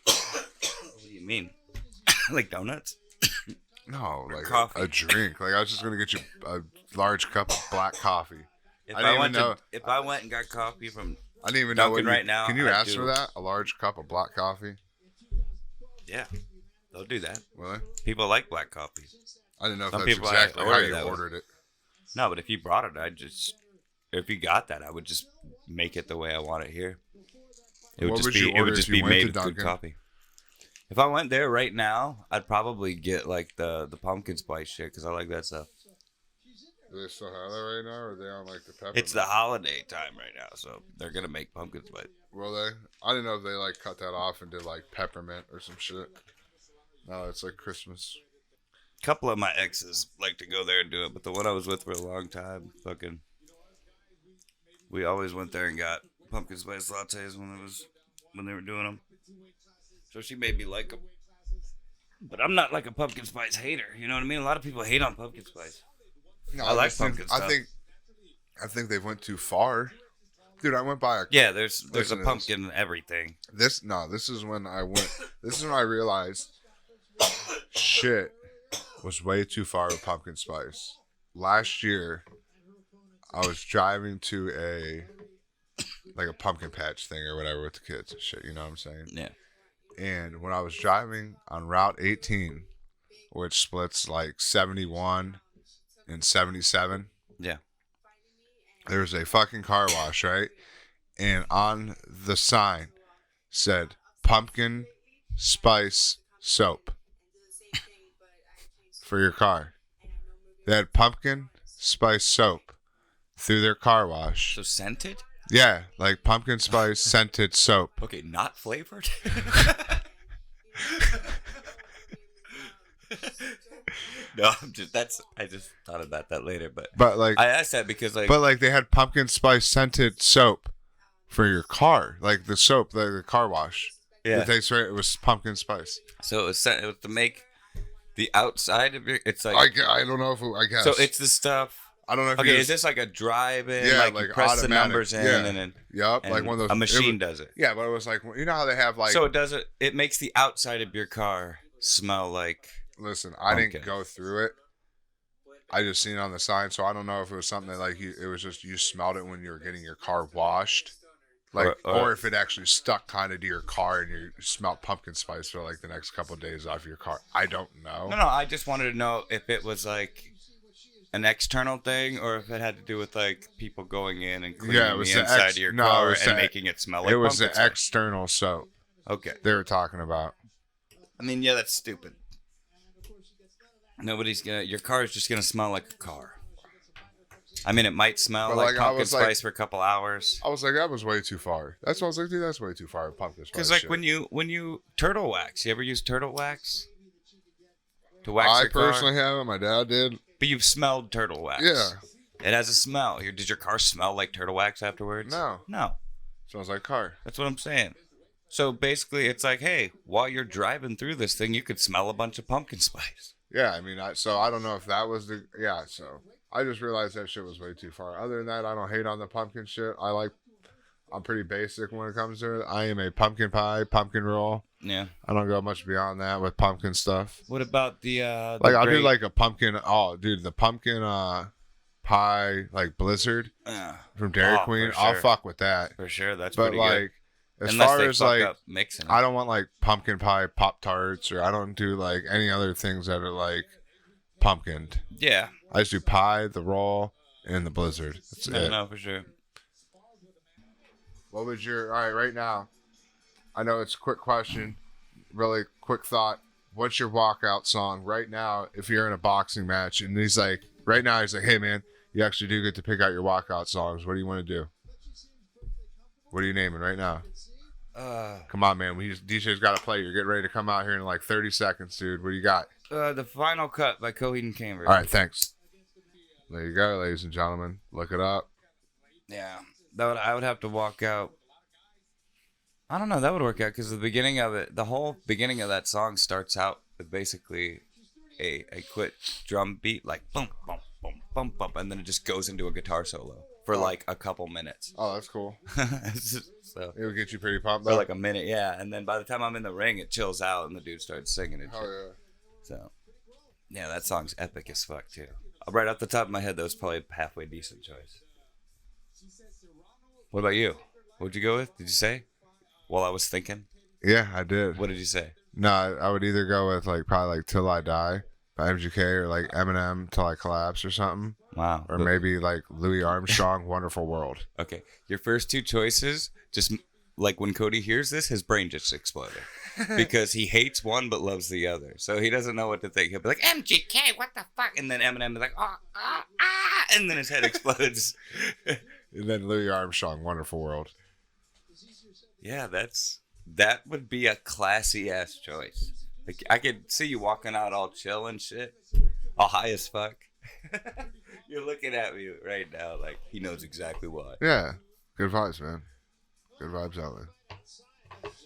What do you mean? Like donuts? No, like coffee. A drink. Like I was just gonna get you a large cup of black coffee. If I went and got coffee from I didn't even know Dunkin' right now. Can you ask for that? A large cup of black coffee? Yeah, they'll do that. Really? People like black coffee. I didn't know if Some that's people exactly how you that ordered it. No, but if you brought it, if you got that, I would just make it the way I want it here. It would What just would be you it would order just if you be went made to with good Dunkin'? coffee. If I went there right now, I'd probably get like the pumpkin spice shit because I like that stuff. Do they still have that right now, or are they on like the peppermint? It's the holiday time right now, so they're gonna make pumpkin spice. Will they? I didn't know if they like cut that off and did like peppermint or some shit. No, it's like Christmas. A couple of my exes like to go there and do it, but the one I was with for a long time, we always went there and got pumpkin spice lattes when they were doing them. So she made me like them. But I'm not like a pumpkin spice hater. You know what I mean? A lot of people hate on pumpkin spice. No, I like pumpkin stuff. I think they went too far. Dude, I went by there's a pumpkin in everything. This is when I went. This is when I realized shit was way too far with pumpkin spice. Last year, I was driving to a pumpkin patch thing or whatever with the kids and shit. You know what I'm saying? Yeah. And when I was driving on Route 18, which splits like 71 and 77, yeah, there was a fucking car wash, right? And on the sign said pumpkin spice soap for your car. They had pumpkin spice soap through their car wash. So scented? Yeah, like pumpkin spice scented soap. Okay, not flavored? No, I just thought about that later, but like I asked that because they had pumpkin spice scented soap for your car, like the soap, like the car wash. Yeah, it was pumpkin spice. So it was to make the outside of your. It's like I don't know if I guess. So it's the stuff. I don't know. If okay, is this like a drive-in? Yeah, like you press the numbers in, and then like one of those. A machine does it. Yeah, but it was like you know how they have like. So it does it. It makes the outside of your car smell like. Listen, I didn't go through it. I just seen it on the sign, so I don't know if it was something that like it was just you smelled it when you were getting your car washed, like or if it actually stuck kind of to your car and you smelled pumpkin spice for like the next couple of days off your car. I don't know. No, I just wanted to know if it was like an external thing or if it had to do with like people going in and cleaning the inside of your car and making it smell like. It was the external soap. Okay. They were talking about. I mean, yeah, that's stupid. Your car is just gonna smell like a car. I mean, it might smell like pumpkin spice for a couple hours. I was like, that was way too far. That's what I was like, dude, that's way too far with pumpkin spice. Because like when you turtle wax, you ever use turtle wax to wax your car? I personally haven't. My dad did. But you've smelled turtle wax. Yeah. It has a smell. Did your car smell like turtle wax afterwards? No. Smells like car. That's what I'm saying. So basically, it's like, hey, while you're driving through this thing, you could smell a bunch of pumpkin spice. Yeah, I mean, so I don't know if that was so I just realized that shit was way too far. Other than that, I don't hate on the pumpkin shit. I'm pretty basic when it comes to it. I am a pumpkin pie, pumpkin roll. Yeah. I don't go much beyond that with pumpkin stuff. What about the I'll do like a pumpkin, the pumpkin pie, like Blizzard from Dairy Queen. Sure. I'll fuck with that. For sure, that's but pretty like, good. As Unless far as like mixing it. I don't want like pumpkin pie Pop Tarts or I don't do like any other things that are like pumpkined. Yeah. I just do pie, the roll, and the Blizzard. That's it. No, for sure. What was all right right now? I know it's a quick question, really quick thought. What's your walkout song right now if you're in a boxing match? And he's like, right now he's like, hey man, you actually do get to pick out your walkout songs. What do you want to do? What are you naming right now? Come on, man. DJ's got to play. You're getting ready to come out here in like 30 seconds, dude. What do you got? The Final Cut by Coheed and Cambridge. All right, thanks. There you go, ladies and gentlemen. Look it up. Yeah, I would have to walk out. I don't know. That would work out because the whole beginning of that song starts out with basically a quick drum beat, like boom, boom, boom, boom, boom, and then it just goes into a guitar solo for like a couple minutes. Oh, that's cool. So it'll get you pretty pumped for up. like a minute, yeah. And then by the time I'm in the ring, it chills out and the dude starts singing it. Oh yeah. So yeah, that song's epic as fuck too. Right off the top of my head, that was probably a halfway decent choice. What about you? What'd you go with? Did you say? While I was thinking. Yeah, I did. What did you say? No, I would either go with probably like Till I Die by MGK or like Eminem Till I Collapse or something. Wow. Or maybe like Louis Armstrong Wonderful World. Okay. Your first two choices just like when Cody hears this, his brain just exploded because he hates one but loves the other. So he doesn't know what to think. He'll be like, MGK, what the fuck? And then Eminem be like, and then his head explodes. And then Louis Armstrong, Wonderful World. Yeah, that would be a classy ass choice. Like, I could see you walking out all chill and shit, all high as fuck. You're looking at me right now like he knows exactly why. Yeah, good vibes, man. Good vibes out there.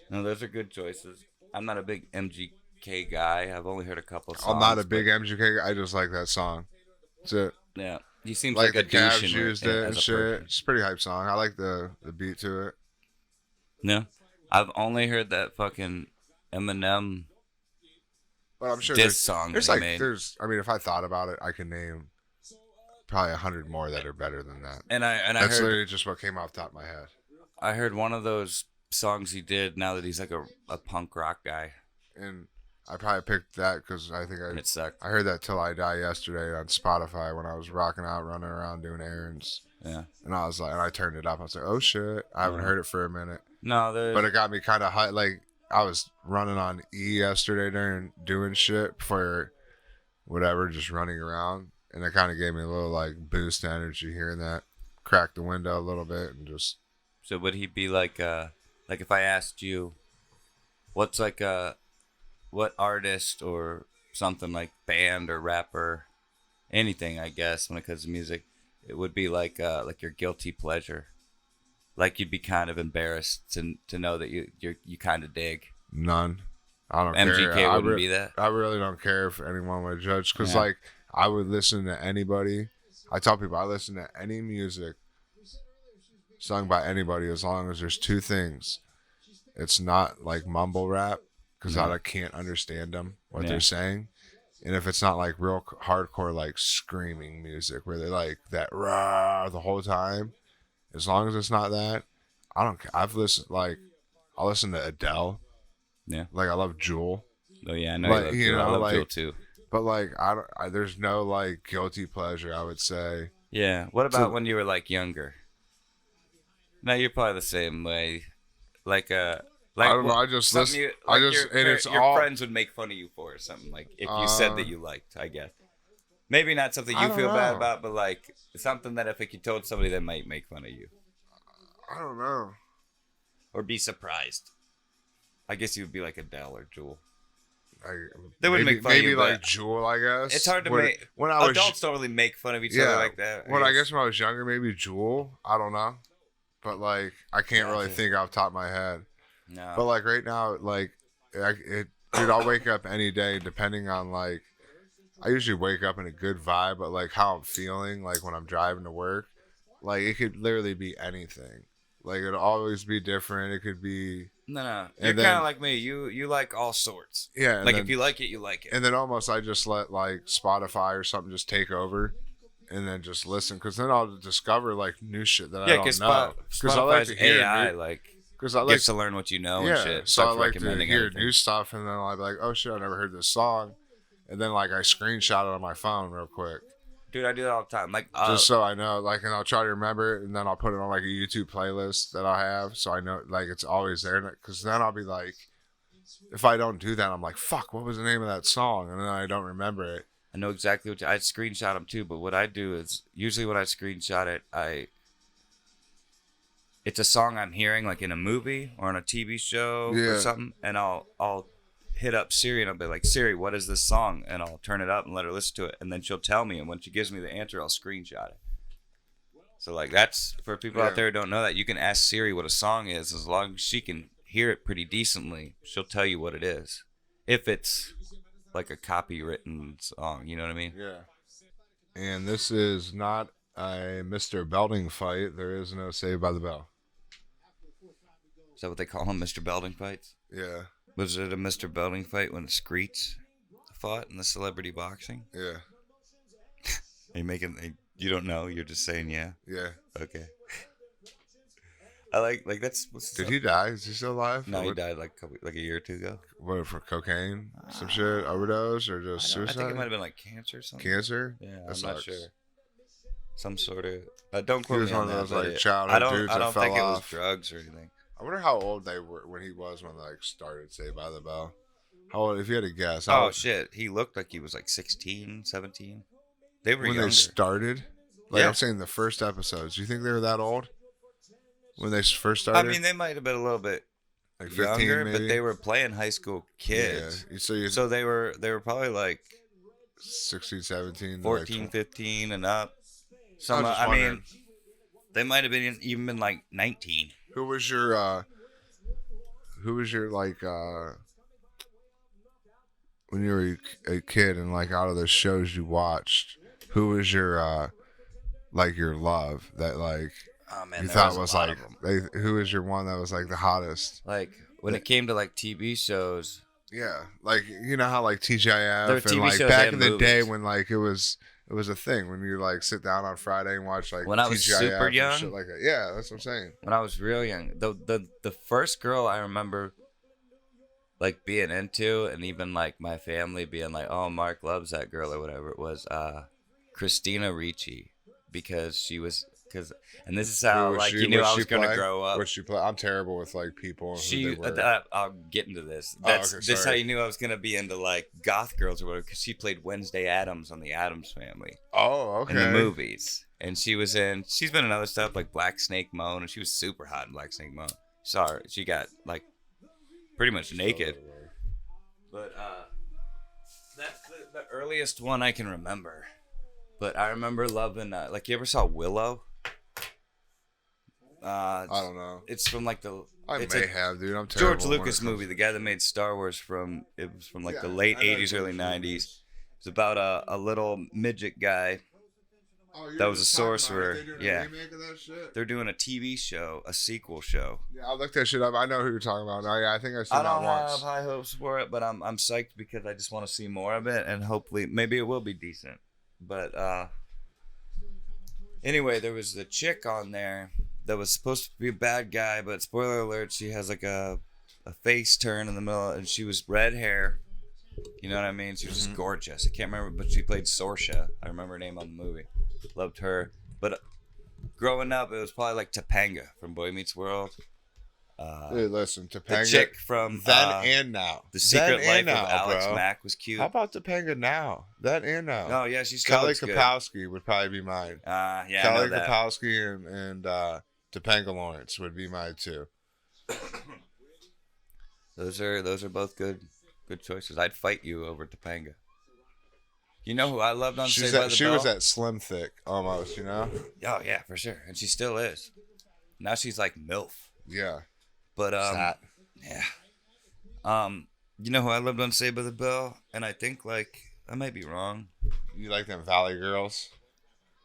No, those are good choices. I'm not a big MGK guy. I've only heard a couple songs. I'm not a big MGK guy. I just like that song. That's it. Yeah, he seems like like the a douche Cavs used it and shit. person. It's a pretty hype song. I like the beat to it. No, I've only heard that fucking Eminem But I'm sure diss song there's that he like made. there's. I mean, if I thought about it, I can name probably 100 more that are better than that. And I That's heard literally just what came off the top of my head. I heard one of those songs he did now that he's like a punk rock guy. And I probably picked that because I think And it sucked. I heard that Till I Die yesterday on Spotify when I was rocking out, running around doing errands. Yeah. And I was like, and I turned it up. I was like, oh shit, I haven't heard it for a minute. No, But it got me kind of high. Like I was running on E yesterday during doing shit for whatever, just running around, and it kind of gave me a little like boost energy hearing that. Cracked the window a little bit and just. So would he be like if I asked you, what's like what artist or something like band or rapper, anything I guess when it comes to music, it would be like your guilty pleasure, like you'd be kind of embarrassed to know that you kind of dig. None. I don't MGK care. wouldn't be that. I really don't care if anyone would judge because Yeah. like I would listen to anybody. I tell people I listen to any music sung by anybody as long as there's two things. It's not like mumble rap because I can't understand them what they're saying, and if it's not like real hardcore like screaming music where they like that rah the whole time, as long as it's not that, I don't care. I listen to Adele. Yeah. Like I love Jewel. Oh yeah, I know Like, you love Jewel. I love like, Jewel too. But like there's no like guilty pleasure, I would say. Yeah. What about when you were like younger? No, you're probably the same way. Like I don't know. I just listen. Your friends would make fun of you for or something. Like if you said that you liked, I guess. Maybe not something you feel bad about, but like something that if you told somebody that might make fun of you. I don't know. Or be surprised. I guess you would be like Adele or Jewel. They wouldn't make fun of you, like but Jewel, I guess. It's hard to make. When I was adults don't really make fun of each other like that. I guess when I was younger, maybe Jewel. I don't know. But like I can't really think off the top of my head. No. But like right now, like dude, I'll wake up any day depending on like. I usually wake up in a good vibe, but like how I'm feeling, like when I'm driving to work, like it could literally be anything. Like it'll always be different. It could be. No. You're kind of like me. You like all sorts. Yeah. Like if you like it, you like it. And then almost I just let like Spotify or something just take over, and then just listen, because then I'll discover like new shit that I don't know. Because I like to hear AI because I like gets to learn what you know and shit. So I Starts like to recommending hear everything. new stuff, and then I'll be like, oh shit, I never heard this song, and then like I screenshot it on my phone real quick. Dude, I do that all the time. Like just so I know, like, and I'll try to remember it, and then I'll put it on like a YouTube playlist that I have, so I know like it's always there. Because then I'll be like, if I don't do that, I'm like, fuck, what was the name of that song? And then I don't remember it. I know exactly what I screenshot them too. But what I do is usually when I screenshot it, it's a song I'm hearing like in a movie or on a TV show or something, and I'll hit up Siri and I'll be like, Siri, what is this song? And I'll turn it up and let her listen to it, and then she'll tell me, and when she gives me the answer, I'll screenshot it. So like that's for people out there who don't know that, you can ask Siri what a song is. As long as she can hear it pretty decently, she'll tell you what it is, if it's like a copywritten song, you know what I mean? Yeah. And this is not a Mr. Belding fight. There is no Saved by the Bell. Is that what they call them, Mr. Belding fights? Yeah. Was it a Mr. Belding fight when the Screets fought in the celebrity boxing? Yeah. Are you making? You don't know? You're just saying yeah. Yeah. Okay. I like that's. Did he die? Is he still alive? No, he died like a year or two ago. What, for cocaine? Some shit? Overdose or just suicide? I think it might have been like cancer or something. Cancer? Yeah, that I'm not sucks. sure. Some sort of. Don't quote me on that. Like childhood dudes I don't that think fell it was off. drugs or anything. wonder how old they were when he was when they like started Saved by the Bell. How old, if you had to guess? Oh shit, he looked like he was like 16, 17. They were when younger. they started? Like Yeah. I'm saying, the first episodes. Do you think they were that old when they first I started? mean, they might have been a little bit like 15, younger, maybe? but they were playing high school kids. Yeah. So So they were probably like 16, 17, 14, like, 15 and up. I was just wondering. They might have been even been like 19. Who was your like when you were a kid and like out of the shows you watched, who was your like your love that like Oh man, you there thought was was a lot like of them. who was your one that was like the hottest? Like when it came to like TV shows, Yeah, like you know how like TGIF There were and TV like shows back and in the day movies. when like it was a thing when you like sit down on Friday and watch like When I was TGIF super and young? shit like that. Yeah, that's what I'm saying. when I was real young, the first girl I remember like being into, and even like my family being like, "Oh, Mark loves that girl" or whatever it was, Christina Ricci, because she was and this is how Who was like she- you knew what'd I she was gonna play? grow up. What'd she play? I'm terrible with like people and who they were. I'll get into this. Oh, That's okay, this is how sorry. you knew I was gonna be into like goth girls or whatever, because she played Wednesday Addams on the Addams Family Oh, okay. in the movies, and she's been in other stuff like Black Snake Moan, and she was super hot in Black Snake Moan. Saw her, she got like pretty much naked, but that's the earliest one I can remember. But I remember loving like, you ever saw Willow? I don't know. It's from like the I it's may a have, dude. I'm terrible. George when it Lucas comes- movie, the guy that made Star Wars it was from like the Yeah, late I know 80s, early George 90s. Lucas. It's about a little midget guy. Oh, you're that was just a talking about sorcerer, it. They doing a yeah. remake of that shit? They're doing a TV show, a sequel show. Yeah, I'll look that shit up. I know who you're talking about. Oh, yeah, I think I've seen I that don't once. have high hopes for it, but I'm psyched because I just want to see more of it, and hopefully maybe it will be decent. But anyway, there was the chick on there that was supposed to be a bad guy, but spoiler alert, she has like a face turn in the middle, and she was red hair. You know what I mean? She was just gorgeous. I can't remember, but she played Sorsha. I remember her name on the movie. Loved her. But growing up, it was probably like Topanga from Boy Meets World. Dude, listen, The Topanga. chick from Then and now. The Secret Then Life and of now, Alex bro. Mack was cute. How about Topanga now? Then and now. Oh yeah, she still Kelly looks good. Kapowski would probably be mine. Yeah, I know Kelly that. Kapowski and Topanga Lawrence would be mine too. Those are both good choices. I'd fight you over Topanga. You know who I loved on Saved by the She Bell? was that slim thick almost, you know? Oh yeah, for sure, and she still is. Now she's like MILF. Yeah. But Fat. yeah. You know who I loved on Saved by the Bell, and I think like I might be wrong. You like them Valley girls?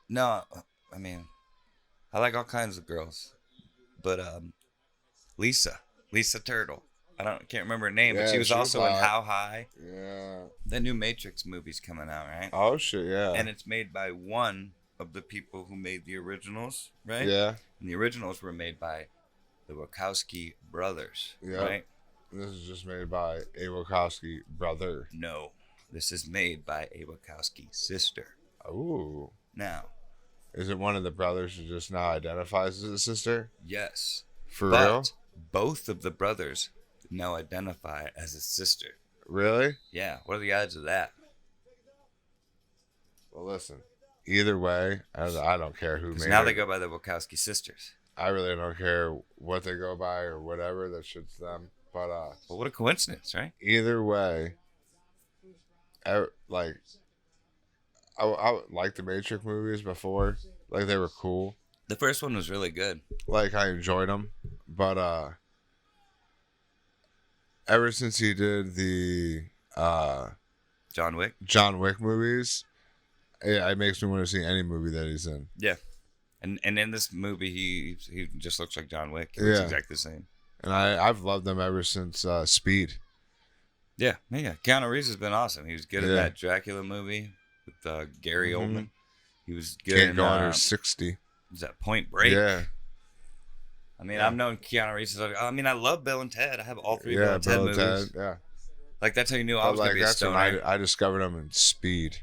No, I mean, I like all kinds of girls, but Lisa Turtle. Can't remember her name, but Yeah, she was she was also in hot. How High. Yeah. The new Matrix movie's coming out, right? Oh shit, yeah. And it's made by one of the people who made the originals, right? Yeah. And the originals were made by the Wachowski brothers, Yeah. right? This is just made by a Wachowski brother. No, this is made by a Wachowski sister. Ooh. Now, Is it one of the brothers who just now identifies as a sister? yes, For but real? both of the brothers now identify as a sister. Really? Yeah, what are the odds of that? Well, listen. Either way, I don't care who Because made now it. they go by the Wachowski sisters. I really don't care what they go by or whatever. That shit's them. But But what a coincidence, right? either way, I like the Matrix movies before. Like they were cool. The first one was really good. Like I enjoyed them. But ever since he did the John Wick. John Wick movies, it makes me want to see any movie that he's in. Yeah. And in this movie, he just looks like John Wick. He looks Yeah. exactly the same. And I've loved them ever since Speed. Yeah. Keanu Reeves has been awesome. He was good in Yeah. that Dracula movie with Gary Mhm. Oldman. He was good Can't in go under 60. was that Point Break. Yeah. I mean, Yeah. I've known Keanu Reeves. I mean, I love Bill and Ted. I have all three Bill Yeah, and Ted Bill and movies. Ted. Yeah. Like that's how you knew I But was gonna like be a that's when stoner. I discovered him in Speed.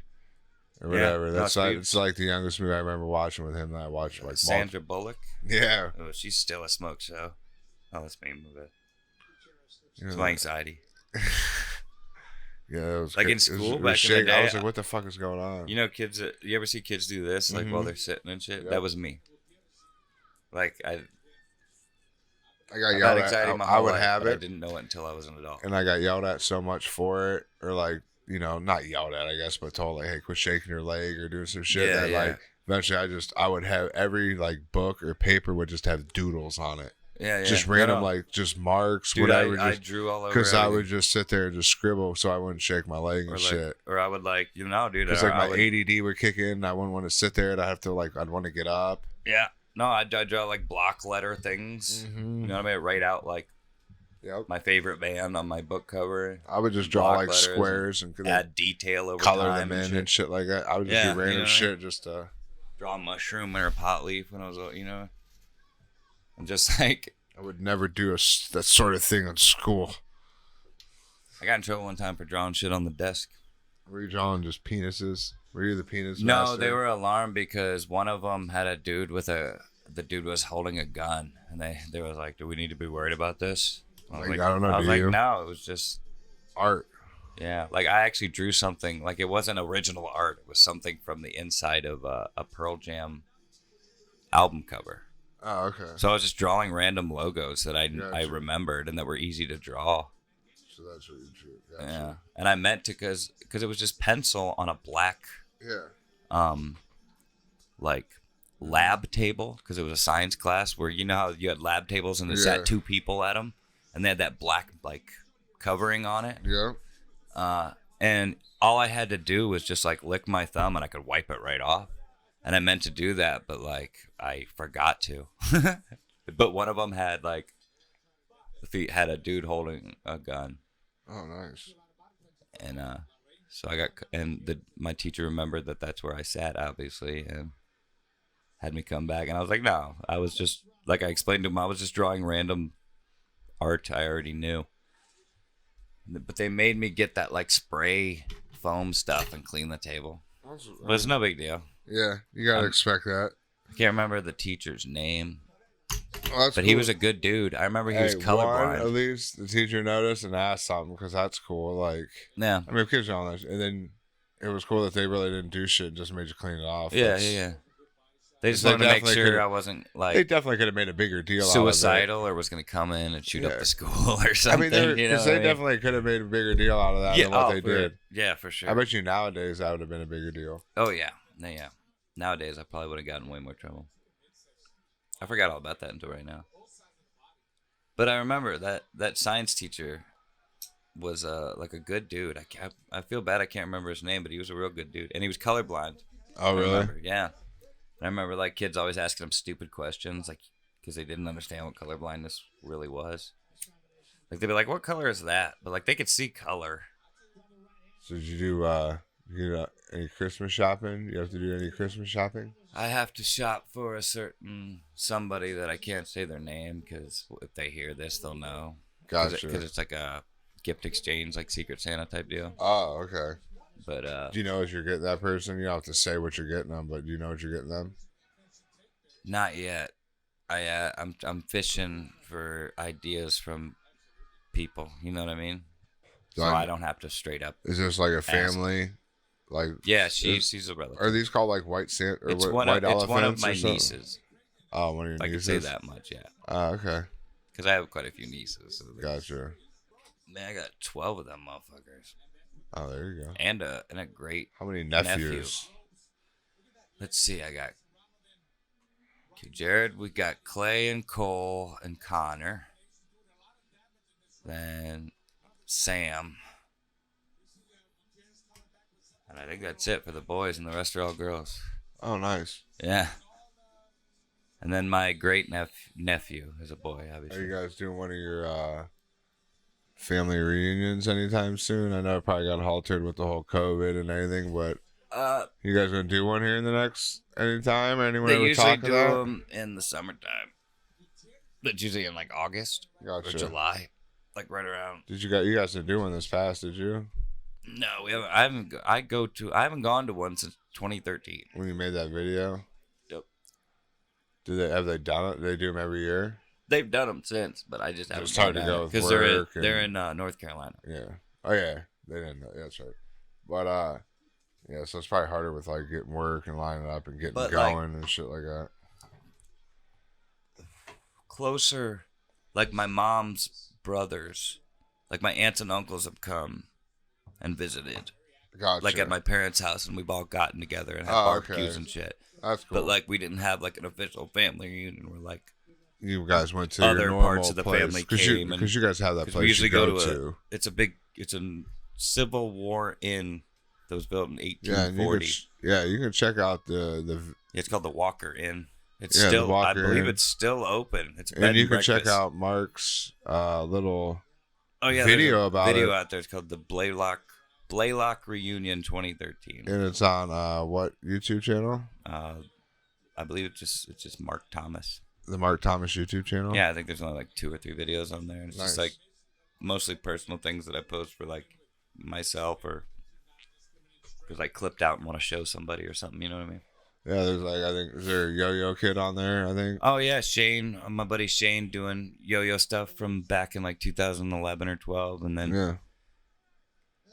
Or Yeah, whatever. no, That's like, Speed. it's like the youngest movie I remember watching with him that I watched like Sandra Bullock. Yeah. Oh, she's still a smoke show. Oh, that's me. Move it. You It's know, my anxiety. yeah, it was Like good. in school it was back in the shaking. day. I was like, what the fuck is going on? You know, kids. You ever see kids do this, like while they're sitting and shit? Yep. That was me. Like I got I've had yelled anxiety at. my I whole would life, have but I it, didn't know it until I was an adult. and I got yelled at so much for it, or like, not yelled at, I guess, but told like, hey, quit shaking your leg or doing some shit. Yeah, that yeah. like eventually I would have every like book or paper would just have doodles on it. Yeah, yeah. Just random No. like just marks, Dude, whatever. I just drew all over because I would everything. just sit there and just scribble, so I wouldn't shake my leg and or like, shit. Or I would like, dude. Because like my would, ADD would kick in, and I wouldn't want to sit there, and I'd want to get up. Yeah. No, I draw like block letter things. Mm-hmm. You know what I mean? Write out like Yep. my favorite band on my book cover. I would just draw block like letters squares and add detail over color time them in shit. and shit like that. I would just Yeah, do random you know, shit just to draw a mushroom or a pot leaf when I was, and just like I would never do that sort of thing in school. I got in trouble one time for drawing shit on the desk. Were you drawing just penises? Were you the penis No, master? they were alarmed because one of them had a dude the dude was holding a gun, and they was like, do we need to be worried about this? I was Like, I don't know, I was do like, you? no, it was just Art. yeah. Like I actually drew something. Like it wasn't original art. It was something from the inside of a Pearl Jam album cover. Oh, okay. So I was just drawing random logos that I Gotcha. remembered and that were easy to draw. So that's what you drew. Gotcha. Yeah, and I meant to because it was just pencil on a black Yeah. like lab table because it was a science class where you know how you had lab tables and they sat two people at them and they had that black like covering on it. Yeah. And all I had to do was just like lick my thumb and I could wipe it right off. And I meant to do that, but like I forgot to. But one of them had like had a dude holding a gun. Oh, nice. And so my teacher remembered that that's where I sat, obviously, and had me come back. And I was like, no, I was just like I explained to him, I was just drawing random art I already knew. But they made me get that like spray foam stuff and clean the table. But it's no big deal. Yeah, you gotta expect that. I can't remember the teacher's name, Oh, that's but cool. he was a good dude. I remember he was colorblind. At least the teacher noticed and asked something because that's cool. Like, Yeah. I mean, kids are on that, and then it was cool that they really didn't do shit; just made you clean it off. Yeah. They just They wanted to make definitely sure could've- I wasn't They like definitely could have made a bigger deal suicidal or was going to come in and shoot up Yeah. the school or out of it. I something. mean, you know because what I they mean? definitely could have made a bigger deal out of that than what they did. Yeah, for sure. I bet you nowadays that would have been a bigger deal. Oh yeah. Yeah. Nowadays I probably would have gotten way more trouble. I forgot all about that until right now. But I remember that science teacher was like a good dude. I feel bad I can't remember his name, but he was a real good dude, and he was colorblind. Oh, really? Remember, yeah. And I remember like kids always asking him stupid questions, like because they didn't understand what colorblindness really was. Like they'd be like, "What color is that?" But like they could see color. So did you do any Christmas shopping? You have to do any Christmas shopping? I have to shop for a certain somebody that I can't say their name because if they hear this, they'll know. Gotcha. Because it's like a gift exchange, like Secret Santa type deal. Oh, okay. But Do you know what you're getting that person? You don't have to say what you're getting them, but do you know what you're getting them? not yet. I'm fishing for ideas from people. You know what I mean? So I don't have to straight up. Is this like a family? Like Yeah, she's a relative. Are these called like white sand or It's white one elephants of my or something? nieces. Oh, one of your If I nieces. could say that much, yeah. Oh, okay. Because I have quite a few nieces. So Gotcha. man, I got 12 of them motherfuckers, Oh, there you go. and a great. How many nephew. nephews? Let's see, I got Jared. We got Clay and Cole and Connor. Then Sam. And I think that's it for the boys, and the rest are all girls. Oh, nice. Yeah. And then my great nephew is a boy, Are obviously. you guys doing one of your family reunions anytime soon? I know it probably got halted with the whole COVID and everything, but you guys gonna do one here in the next anytime? Or anyone They ever usually talk do about? them in the summertime. That's usually in like August Gotcha. or July, like right around. Did you guys didn't do one this past? Did you? No, we haven't. I haven't gone to one since 2013. When you made that video? Yep. Have they done it? They do them every year? They've done them since, but I just haven't. It's hard to go with because they're in North Carolina. Yeah. Oh yeah, they didn't know. Yeah, that's right. But yeah, so it's probably harder with like getting work and lining up and getting going and shit like that. Closer, like my mom's brothers, like my aunts and uncles have come and visited. Gotcha. Like at my parents' house, and we've all gotten together and had barbecues and shit. That's cool. But like we didn't have like an official family reunion. We're like you guys went to other your parts of the place. family came because you guys have that place. We usually go to. It's a Civil War inn that was built in 1840. You can check out the. It's called the Walker Inn. It's still, I believe, it's still open. It's and you can check out Mark's little video about video it. Out there. It's called the Blaylock Reunion 2013, and it's on what YouTube channel? I believe it's just Mark Thomas. The Mark Thomas YouTube channel. Yeah, I think there's only like 2 or 3 videos on there. And it's just like mostly personal things that I post for like myself or because I clipped out and want to show somebody or something. You know what I mean? Yeah, there's like I think is there a yo-yo kid on there? I think. Oh yeah, Shane, my buddy Shane, doing yo-yo stuff from back in like 2011 or 12, and then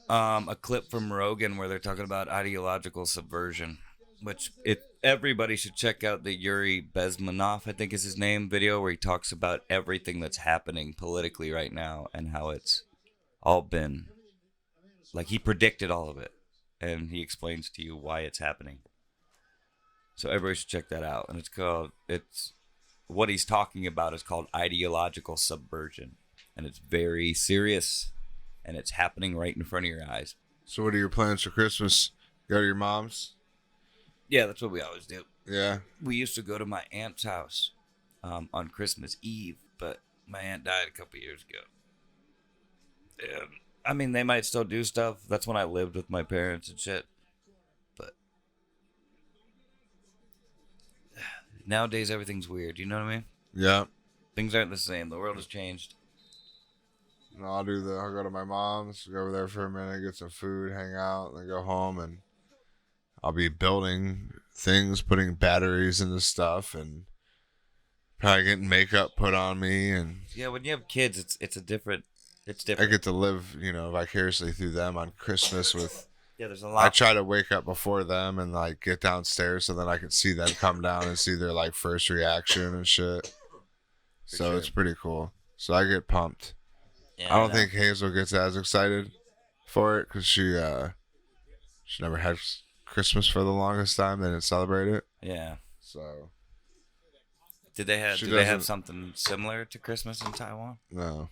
a clip from Rogan where they're talking about ideological subversion, which everybody should check out the Yuri Bezmenov, I think is his name, video where he talks about everything that's happening politically right now and how it's all been like he predicted all of it, and he explains to you why it's happening. So everybody should check that out. And it's what he's talking about is called ideological subversion. And it's very serious. And it's happening right in front of your eyes. So what are your plans for Christmas? Go to your mom's? Yeah, that's what we always do. Yeah. We used to go to my aunt's house on Christmas Eve. But my aunt died a couple years ago. And, I mean, they might still do stuff. That's when I lived with my parents and shit. Nowadays, everything's weird. You know what I mean? Yeah. Things aren't the same. The world has changed. No, I'll go to my mom's, go over there for a minute, get some food, hang out, and then go home. And I'll be building things, putting batteries into stuff, and probably getting makeup put on me. And yeah, when you have kids, it's different. I get to live, vicariously through them on Christmas with. Yeah, there's a lot. I try to wake up before them and like get downstairs so then I can see them come down and see their like first reaction and shit. So it's pretty cool. So I get pumped. Yeah, I don't think Hazel gets as excited for it because she never had Christmas for the longest time. They didn't celebrate it. Yeah. So. Did they have something similar to Christmas in Taiwan? No.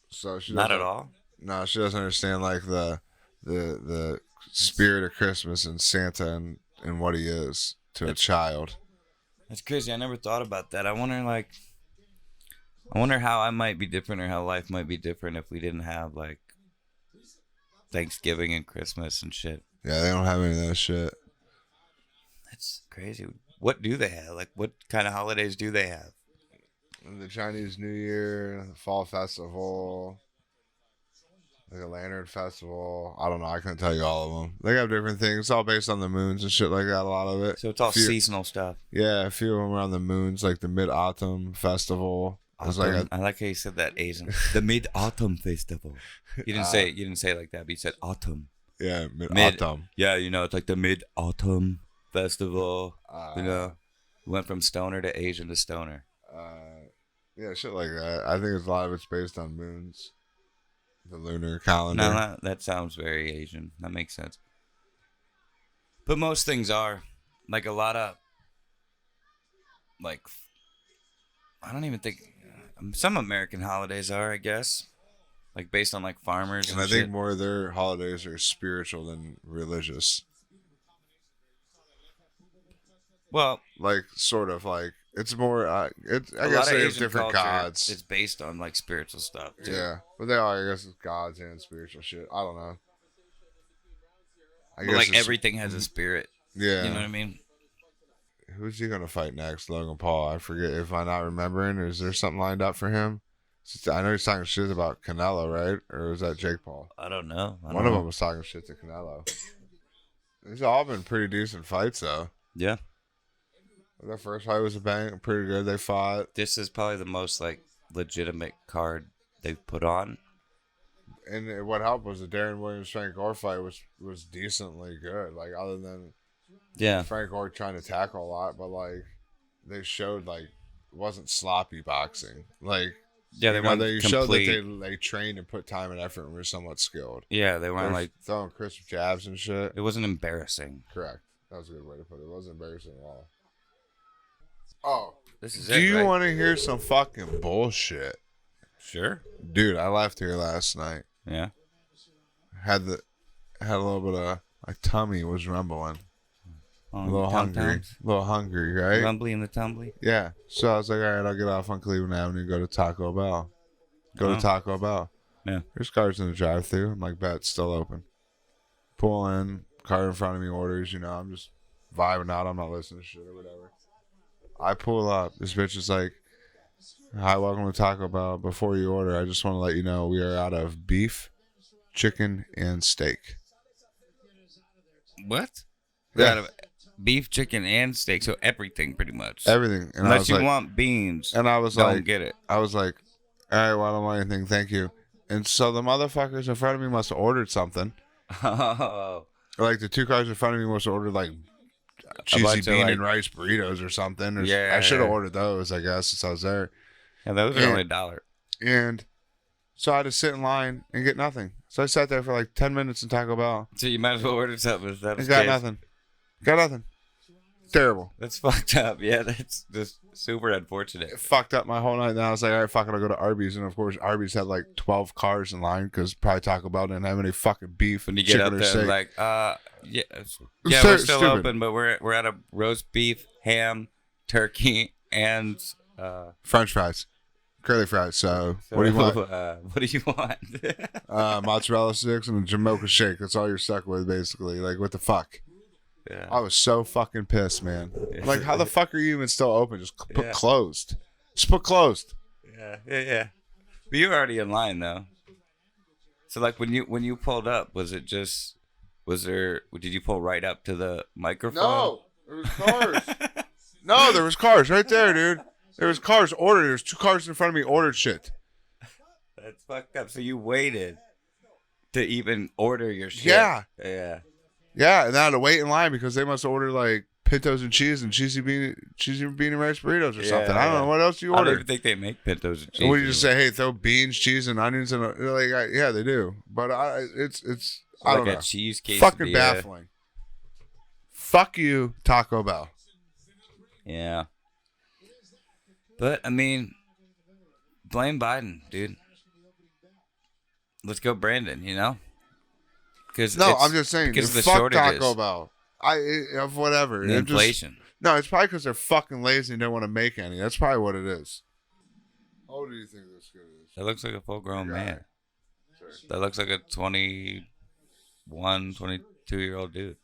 So she not at all. No, she doesn't understand like the spirit of Christmas and Santa and what he is to a child. That's crazy. I never thought about that. I wonder how I might be different or how life might be different if we didn't have like Thanksgiving and Christmas and shit. Yeah, they don't have any of that shit. That's crazy. What do they have? Like, what kind of holidays do they have? The Chinese New Year, the Fall Festival. Like a Lantern Festival. I don't know. I couldn't tell you all of them. They have different things. It's all based on the moons and shit like that, a lot of it. So it's all seasonal stuff. Yeah, a few of them are on the moons, like the Mid-Autumn Festival. I like how you said that, Asian. The Mid-Autumn Festival. You didn't say it like that, but you said autumn. Yeah, Mid-Autumn. It's like the Mid-Autumn Festival. Went from stoner to Asian to stoner. Yeah, shit like that. I think a lot of it's based on moons. The lunar calendar. No, that sounds very Asian. That makes sense. But most things are. Like a lot of, like, I don't even think, some American holidays are, I guess. Like based on like farmers and I think more of their holidays are spiritual than religious. Well, like sort of like it's more. I guess they have different gods. It's based on like spiritual stuff too. Yeah, but they are. I guess it's gods and spiritual shit. I don't know. But like everything has a spirit. Yeah, you know what I mean. Who's he gonna fight next? Logan Paul. I forget if I'm not remembering. Is there something lined up for him? I know he's talking shit about Canelo, right? Or was that Jake Paul? I don't know. One of them was talking shit to Canelo. These have all been pretty decent fights, though. Yeah. Their first fight was pretty good. They fought. This is probably the most like legitimate card they've put on. And what helped was the Darren Williams Frank Gore fight was decently good. Like other than Frank Gore trying to tackle a lot, but like they showed like it wasn't sloppy boxing. Like they showed that they trained and put time and effort and were somewhat skilled. Yeah, they weren't like throwing crisp jabs and shit. It wasn't embarrassing. Correct. That was a good way to put it. It wasn't embarrassing at all. Oh, this is do you want to hear some fucking bullshit? Sure, dude. I left here last night. Yeah, had a little bit of my tummy was rumbling. A little hungry, right? Rumbly in the tumbly. Yeah. So I was like, all right, I'll get off on Cleveland Avenue and go to Taco Bell. To Taco Bell. Yeah. There's cars in the drive-thru. I'm like, bet, it's still open. Pull in, car in front of me orders, I'm just vibing out. I'm not listening to shit or whatever. I pull up. This bitch is like, hi, welcome to Taco Bell. Before you order, I just want to let you know we are out of beef, chicken, and steak. What? We're out of beef, chicken, and steak, so everything pretty much. Everything. And unless you want beans. And I was don't get it. I was like, all right, well, I don't want anything, thank you. And so the motherfuckers in front of me must have ordered something. Oh. Or like the two cars in front of me must have ordered like cheesy bean and rice burritos or something. I should have ordered those, I guess, since I was there. Yeah, those are only $1. And so I had to sit in line and get nothing. So I sat there for like 10 minutes in Taco Bell. So you might as well order something. Got nothing. Terrible. That's fucked up. Yeah, that's just super unfortunate. It fucked up my whole night. And I was like, all right, fuck it, I'll go to Arby's. And of course, Arby's had like 12 cars in line because probably Taco Bell didn't have any fucking beef. When you get up there, like, we're still open, but we're out of roast beef, ham, turkey, and French fries. Curly fries. So what do you want? What do you want? Mozzarella sticks and a Jamocha shake. That's all you're stuck with, basically. Like, what the fuck? Yeah. I was so fucking pissed, man. Like, how the fuck are you even still open? Just put closed. Just put closed. Yeah. But you were already in line, though. So, like, when you pulled up, did you pull right up to the microphone? No, there was cars. No, there was cars right there, dude. There was cars ordered. There's 2 cars in front of me ordered shit. That's fucked up. So you waited to even order your shit. Yeah. Yeah, and I had to wait in line because they must have ordered like pintos and cheese and cheesy bean and rice burritos or something. I don't know what else you ordered. I don't even think they make pintos and cheese. What do you just say? Hey, throw beans, cheese, and onions in. Yeah, they do. But it's I don't know. A cheese quesadilla. Fucking baffling. Fuck you, Taco Bell. Yeah. But I mean, blame Biden, dude. Let's go, Brandon. I'm just saying. Because the fuck shortages. Taco Bell. Of whatever. The inflation. No, it's probably because they're fucking lazy and don't want to make any. That's probably what it is. How old do you think this kid is? That looks like a full-grown man. Sorry. That looks like a 21, 22-year-old dude.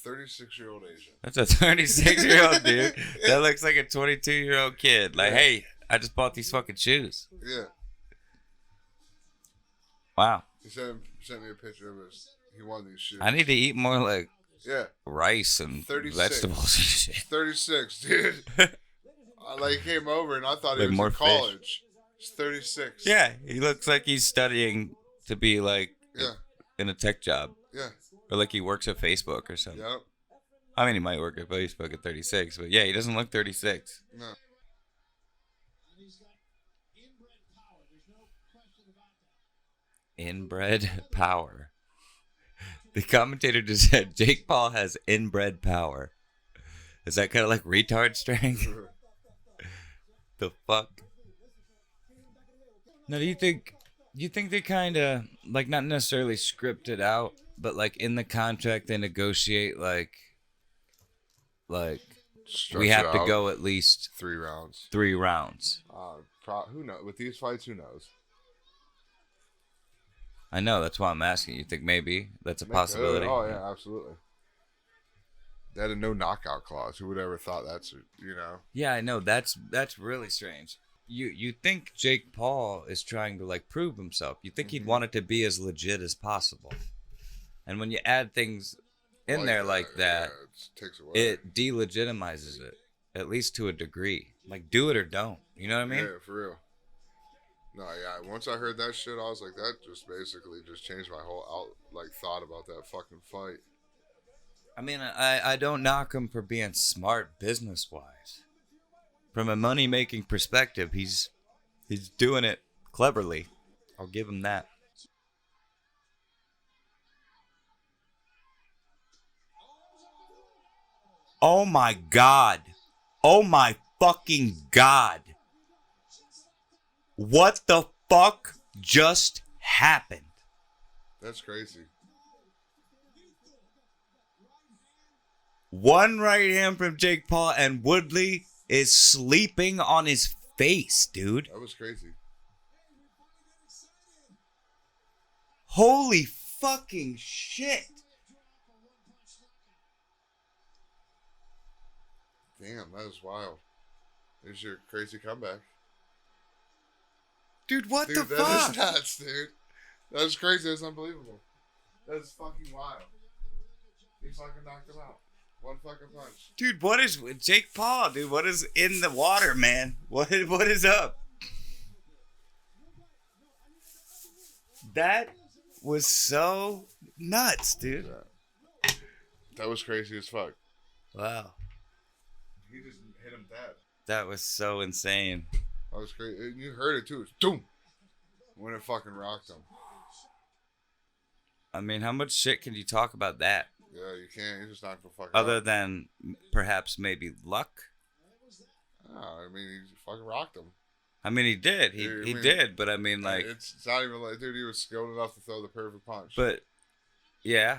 36-year-old Asian. That's a 36-year-old dude. That looks like a 22-year-old kid. Like, hey, I just bought these fucking shoes. Yeah. Wow. He sent me a picture of his. He won these shoes. I need to eat more like rice and 36. Vegetables and shit. 36, dude. He came over and I thought he was in college. He's 36. Yeah, he looks like he's studying to be like in a tech job. Yeah. Or like he works at Facebook or something. Yep. I mean, he might work at Facebook at 36, but yeah, he doesn't look 36. No. Inbred power. The commentator just said Jake Paul has inbred power. Is that kind of like retard strength? The fuck? Now, do you think they kind of like not necessarily script it out, but like in the contract they negotiate like we have to go at least 3 rounds. 3 rounds. Who knows? With these fights, who knows? I know, that's why I'm asking. You think maybe that's a possibility? Oh yeah, absolutely. They had a no knockout clause. Who would ever thought that's Yeah, I know. That's really strange. You think Jake Paul is trying to like prove himself. You think he'd want it to be as legit as possible. And when you add things in there like that, it takes away. It delegitimizes it. at least to a degree. Like, do it or don't. You know what I mean? Yeah, for real. No, yeah. Once I heard that shit, I was like, that just basically just changed my whole thought about that fucking fight. I mean, I don't knock him for being smart business-wise. From a money-making perspective, he's doing it cleverly. I'll give him that. Oh my God. Oh my fucking God. What the fuck just happened? That's crazy. One right hand from Jake Paul, and Woodley is sleeping on his face, dude. That was crazy. Holy fucking shit. Damn, that is wild. There's your crazy comeback. Dude, what Dude, the that fuck? is nuts, dude. That is crazy. That's unbelievable. That is fucking wild. He fucking knocked him out. One fucking punch. Dude, what is with Jake Paul, dude? What is in the water, man? What is up? That was so nuts, dude. Yeah. That was crazy as fuck. Wow. He just hit him dead. That was so insane. That was crazy. And you heard it too. It's doom. When it fucking rocked him. I mean, how much shit can you talk about that? Yeah, you can't. You just knocked the fuck Other out. than perhaps maybe luck? No, I mean, he fucking rocked him. I mean, he did. He did, but I mean, like... It's not even like, dude, he was skilled enough to throw the perfect punch. But, yeah.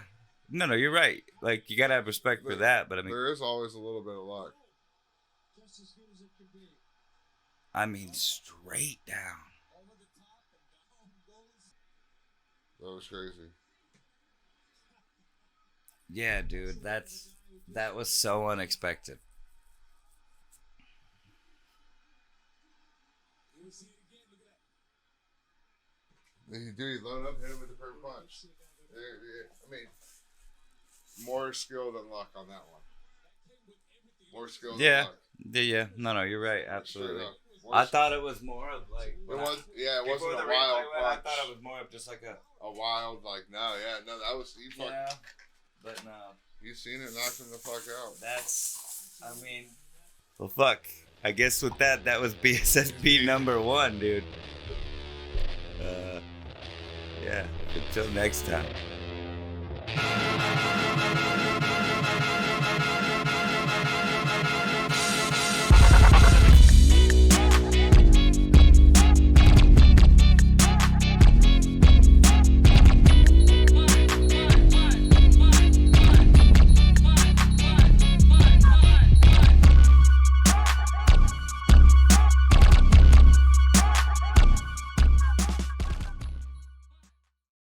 No, you're right. Like, you gotta have respect for that, but I mean... There is always a little bit of luck. I mean, straight down. That was crazy. Yeah, dude, that was so unexpected. Dude, he loaded up, hit him with the perfect punch. I mean, more skill than luck on that one. More skill than luck. Yeah. No, you're right. Absolutely. I thought it was more of like... It wasn't a wild punch. I thought it was more of just like a wild, like, that was... Yeah, but no. You seen it, knocked him the fuck out. Well, fuck. I guess with that was BSSB number 1, dude. Yeah. Until next time.